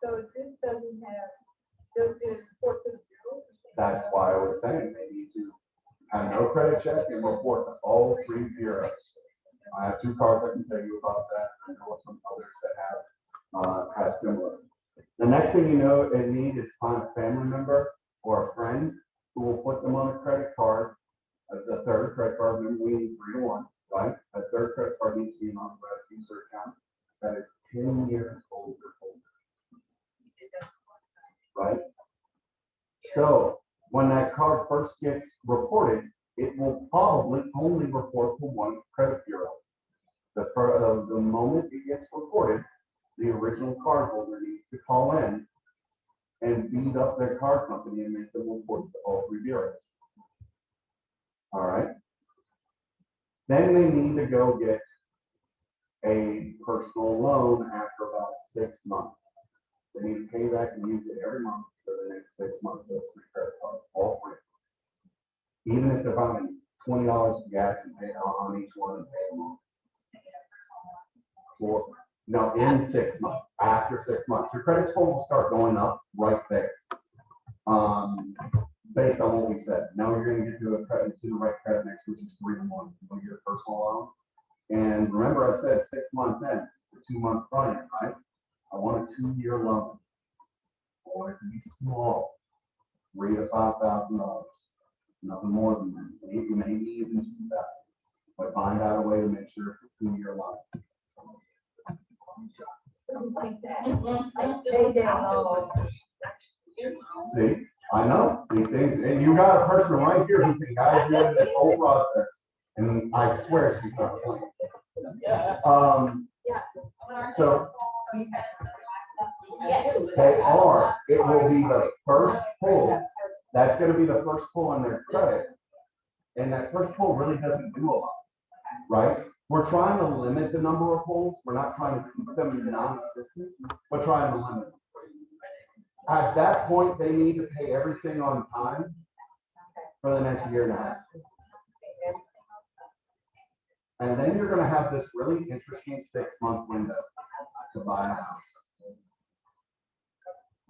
So this doesn't have, does it report to the bureaus? That's why I was saying they need to have no credit check and report to all 3 bureaus. I have 2 cards I can tell you about that. I know of some others that have similar. The next thing you know and need is find a family member or a friend who will put them on a credit card. The 3rd credit card, remember we need 3 to 1, right? A 3rd credit card needs to be an authorized user account that is 10 years old or older. Right? So when that card first gets reported, it will probably only report to 1 credit bureau. The moment it gets reported, the original cardholder needs to call in and beat up their card company and make them report to all 3 bureaus. All right. Then they need to go get a personal loan after about 6 months. They need to pay back and use it every month for the next 6 months. Those 3 credit cards, all 3. Even if they're buying $20 of gas and pay on each one and pay them off. In 6 months. After 6 months, your credit score will start going up right there. Based on what we said. Now you're going to get to the right credit next, which is 3 to 1. You'll get a personal loan. And remember, I said 6 months in, it's a 2-month client, right? I want a 2-year loan. I want it to be small, $3,000 to $5,000. Nothing more than that. Maybe even 2,000. But find out a way to make sure it's a 2-year loan. Something like that. Like payday loan. See, I know these things, and you got a person right here who can guide you in this whole process. And I swear she's not playing. So they are. It will be the first pull. That's going to be the first pull on their credit, and that first pull really doesn't do a lot, right? We're trying to limit the number of pulls. We're not trying to keep them non-existent. We're trying to limit them. At that point, they need to pay everything on time for the next year and a half. And then you're going to have this really interesting 6-month window to buy a house.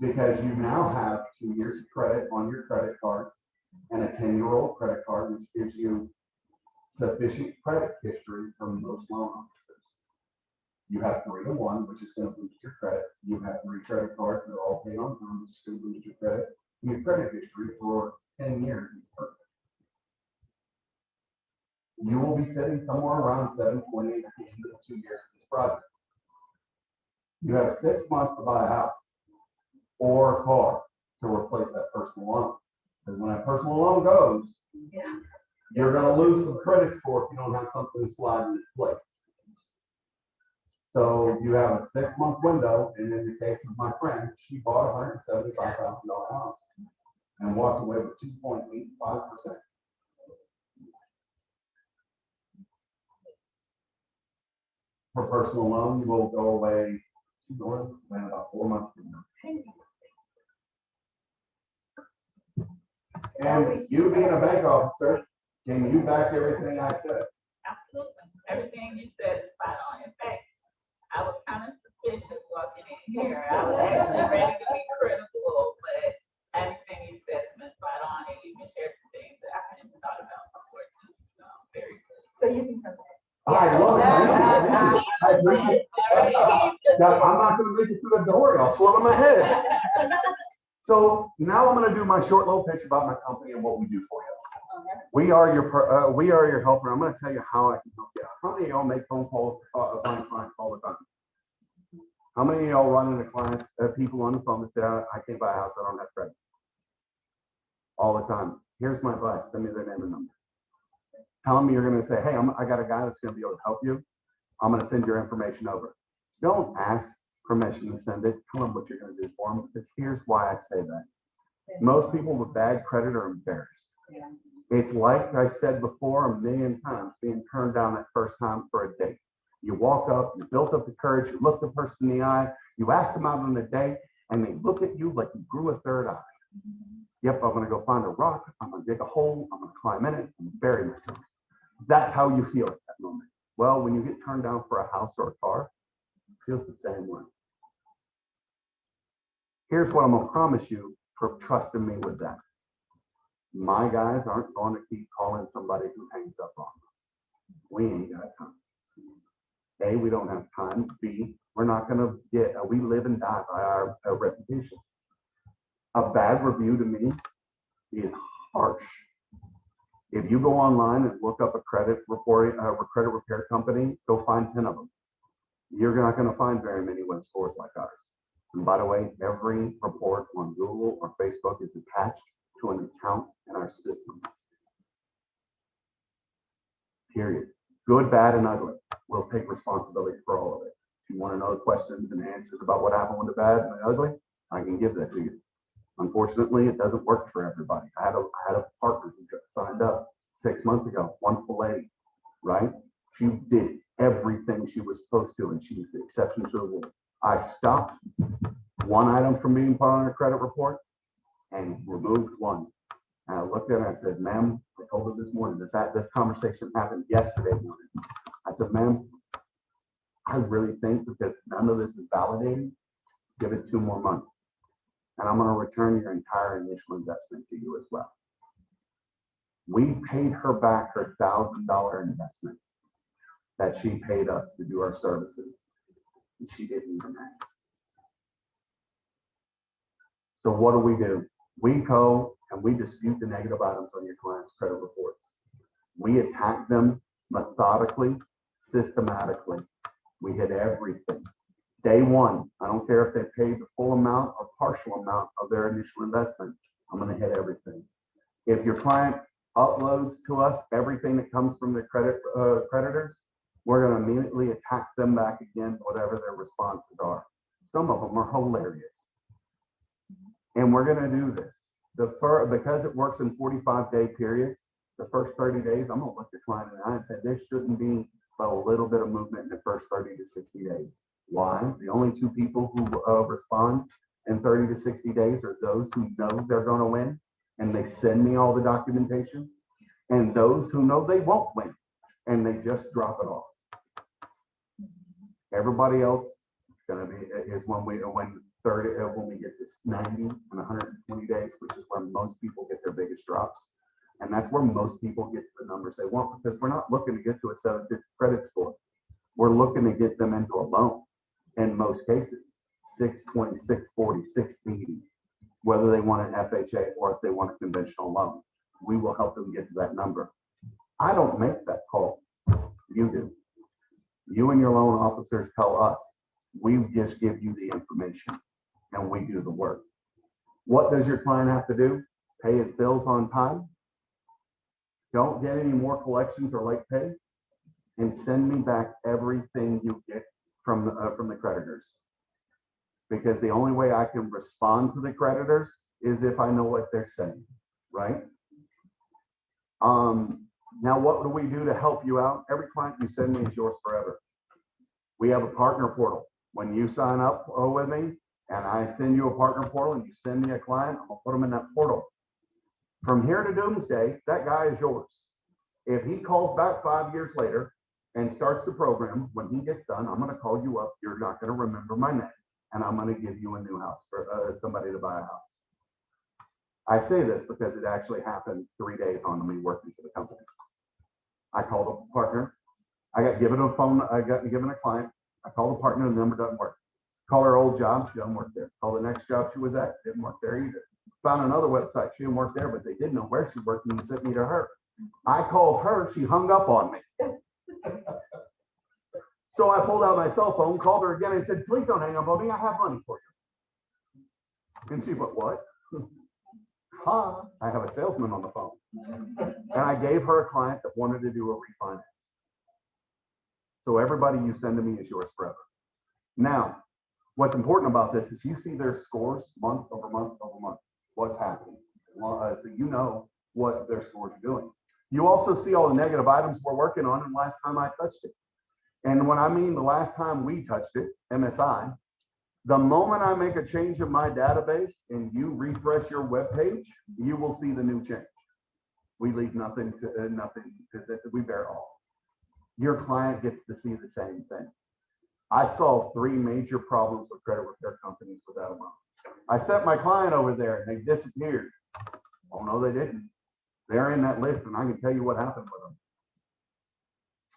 Because you now have 2 years of credit on your credit card and a 10-year-old credit card, which gives you sufficient credit history from most loan officers. You have 3 to 1, which is going to boost your credit. You have 3 credit cards that are all paid on time, which is going to boost your credit. And your credit history for 10 years is perfect. You will be sitting somewhere around 720 at the end of the 2 years of this project. You have 6 months to buy a house or a car to replace that personal loan. Because when that personal loan goes, you're going to lose some credit score if you don't have something to slide into place. So you have a 6-month window, and in the case of my friend, she bought a $175,000 house and walked away with 2.85%. Her personal loan will go away in about 4 months from now. And you being a bank officer, can you back everything I said? Absolutely. Everything you said is spot on. In fact, I was kind of suspicious walking in here. I was actually ready to be critical, but everything you said has been spot on, and you can share some things that I hadn't thought about before too. So very good. So you can come back. I love it. I appreciate it. Now, I'm not gonna make it through the door, I'll swallow my head. So now I'm gonna do my short little pitch about my company and what we do for you. We are your helper. I'm gonna tell you how I can help you. How many of y'all make phone calls, find clients all the time? How many of y'all run into clients, people on the phone that say, I can't buy a house, I don't have credit? All the time. Here's my advice, send me their name and number. Tell them you're gonna say, hey, I got a guy that's gonna be able to help you. I'm gonna send your information over. Don't ask permission to send it. Tell them what you're gonna do for them, because here's why I say that. Most people with bad credit are embarrassed. It's like I said before a million times, being turned down that first time for a date. You walk up, you built up the courage, you look the person in the eye, you ask them out on the date, and they look at you like you grew a third eye. Yep, I'm gonna go find a rock, I'm gonna dig a hole, I'm gonna climb in it, and bury myself. That's how you feel at that moment. Well, when you get turned down for a house or a car, it feels the same way. Here's what I'm gonna promise you for trusting me with that. My guys aren't going to keep calling somebody who hangs up on us. We ain't got time. A, we don't have time. B, we're not going to we live and die by our reputation. A bad review to me is harsh. If you go online and look up a credit repair company, go find 10 of them. You're not going to find very many with scores like ours. And by the way, every report on Google or Facebook is attached to an account in our system. Period. Good, bad, and ugly. We'll take responsibility for all of it. If you want to know the questions and answers about what happened with the bad and the ugly, I can give that to you. Unfortunately, it doesn't work for everybody. I had a partner who just signed up 6 months ago, wonderful lady, right? She did everything she was supposed to, and she was the exception to the rule. I stopped one item from being put on her credit report and removed one. And I looked at her and I said, ma'am, I told her this morning, this conversation happened yesterday morning. I said, ma'am, I really think because none of this is validated, give it 2 more months. And I'm going to return your entire initial investment to you as well. We paid her back her $1,000 investment that she paid us to do our services. And she didn't even ask. So what do? We go and we dispute the negative items on your client's credit reports. We attack them methodically, systematically. We hit everything. Day one, I don't care if they paid the full amount or partial amount of their initial investment, I'm going to hit everything. If your client uploads to us everything that comes from the creditors, we're going to immediately attack them back again, whatever their responses are. Some of them are hilarious. And we're going to do this. Because it works in 45-day periods, the first 30 days, I'm going to look the client in the eye and say, there shouldn't be but a little bit of movement in the first 30 to 60 days. Why? The only 2 people who respond in 30 to 60 days are those who know they're going to win and they send me all the documentation, and those who know they won't win and they just drop it off. Everybody else is going to be when we get to 90 and 120 days, which is when most people get their biggest drops. And that's where most people get to the numbers they want, because we're not looking to get to a 750 credit score. We're looking to get them into a loan. In most cases, 620, 640, 680, whether they want an FHA or if they want a conventional loan. We will help them get to that number. I don't make that call. You do. You and your loan officers tell us. We just give you the information and we do the work. What does your client have to do? Pay his bills on time. Don't get any more collections or late pay, and send me back everything you get from the creditors. Because the only way I can respond to the creditors is if I know what they're saying, right? Now, what do we do to help you out? Every client you send me is yours forever. We have a partner portal. When you sign up with me and I send you a partner portal and you send me a client, I'll put them in that portal. From here to doomsday, that guy is yours. If he calls back 5 years later and starts the program, when he gets done, I'm going to call you up. You're not going to remember my name. and I'm gonna give you a new house for somebody to buy a house. I say this because it actually happened 3 days on me working for the company. I called a partner. I got given a phone. I got given a client. I called the partner. The number doesn't work. Call her old job. She doesn't work there. Call the next job she was at. Didn't work there either. Found another website. She didn't work there, but they didn't know where she worked and sent me to her. I called her. She hung up on me. So I pulled out my cell phone, called her again, and said, "Please don't hang up on me. I have money for you." And she went, "What?" Huh? I have a salesman on the phone. And I gave her a client that wanted to do a refinance. So everybody you send to me is yours forever. Now, what's important about this is you see their scores month over month over month, what's happening. So you know what their scores are doing. You also see all the negative items we're working on, and last time I touched it. And when I mean the last time we touched it, MSI, the moment I make a change in my database and you refresh your web page, you will see the new change. We leave nothing we bear all. Your client gets to see the same thing. I solved 3 major problems with credit repair companies without a month. I sent my client over there and they disappeared. Oh no, they didn't. They're in that list and I can tell you what happened with them.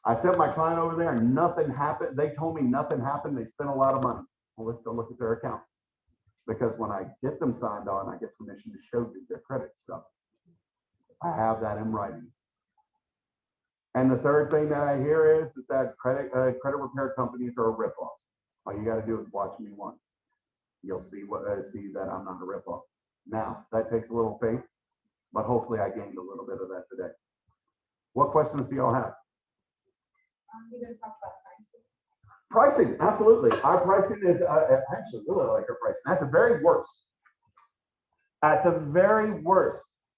I sent my client over there and nothing happened. They told me nothing happened. They spent a lot of money. Well, let's go look at their account. Because when I get them signed on, I get permission to show you their credit stuff. I have that in writing. And the third thing that I hear is that credit repair companies are a ripoff. All you got to do is watch me once. You'll see that I'm not a ripoff. Now, that takes a little faith, but hopefully I gained a little bit of that today. What questions do y'all have? You guys talk about Pricing, pricing. absolutely. Our pricing is actually really like our pricing. At the very worst,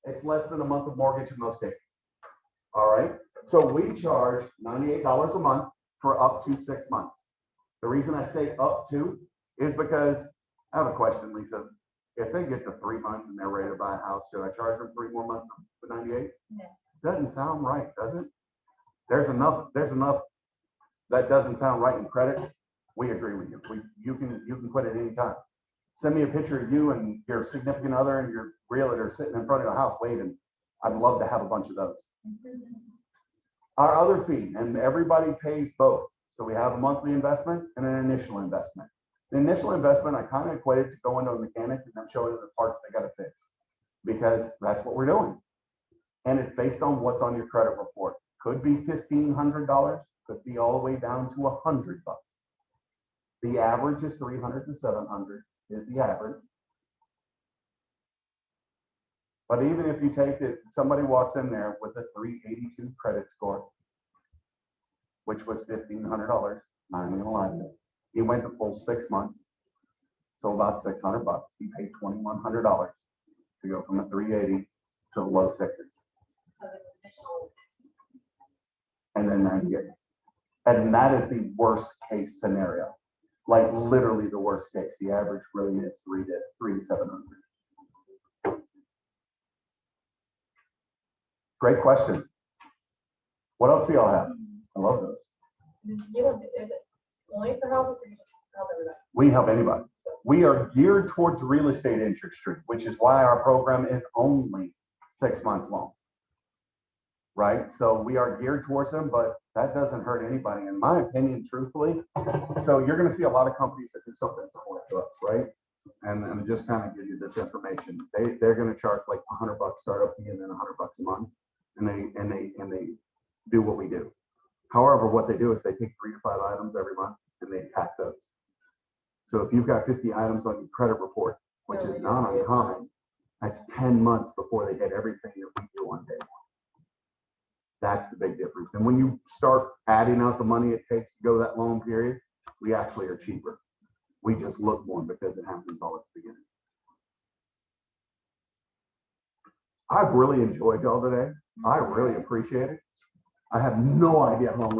it's less than a month of mortgage in most cases. All right. So we charge $98 a month for up to 6 months. The reason I say up to is because I have a question, Lisa. If they get to 3 months and they're ready to buy a house, should I charge them 3 more months for 98? No. Doesn't sound right, does it? There's enough that doesn't sound right in credit. We agree with you. You can quit at any time. Send me a picture of you and your significant other and your realtor sitting in front of the house waiting. I'd love to have a bunch of those. Our other fee, and everybody pays both. So we have a monthly investment and an initial investment. The initial investment, I kind of equated to going to a mechanic and them showing the parts they got to fix because that's what we're doing. And it's based on what's on your credit report. Could be $1,500, could be all the way down to $100. The average is 300 to 700 is the average. But even if you take it, somebody walks in there with a 382 credit score, which was $1,500, not even gonna lie to you. He went the full 6 months, so about $600. He paid $2,100 to go from a 380 to the low 6s. So the initial And then 98. And that is the worst case scenario. Like literally the worst case. The average really is 3 to 700. Great question. What else do y'all have? I love those. You have, is it only for houses or you just help everybody? We help anybody. We are geared towards real estate industry, which is why our program is only 6 months long. Right? So we are geared towards them, but that doesn't hurt anybody, in my opinion, truthfully. So you're going to see a lot of companies that do something similar to us, right? And just kind of give you this information. They're going to charge like $100 startup fee and then $100 a month, and they do what we do. However, what they do is they take 3 to 5 items every month and they attack those. So if you've got 50 items on your credit report, which is not uncommon, that's 10 months before they hit everything that we do on day one. That's the big difference. And when you start adding out the money it takes to go that long period, we actually are cheaper. We just look more because it happens all at the beginning. I've really enjoyed y'all today. I really appreciate it. I have no idea how long we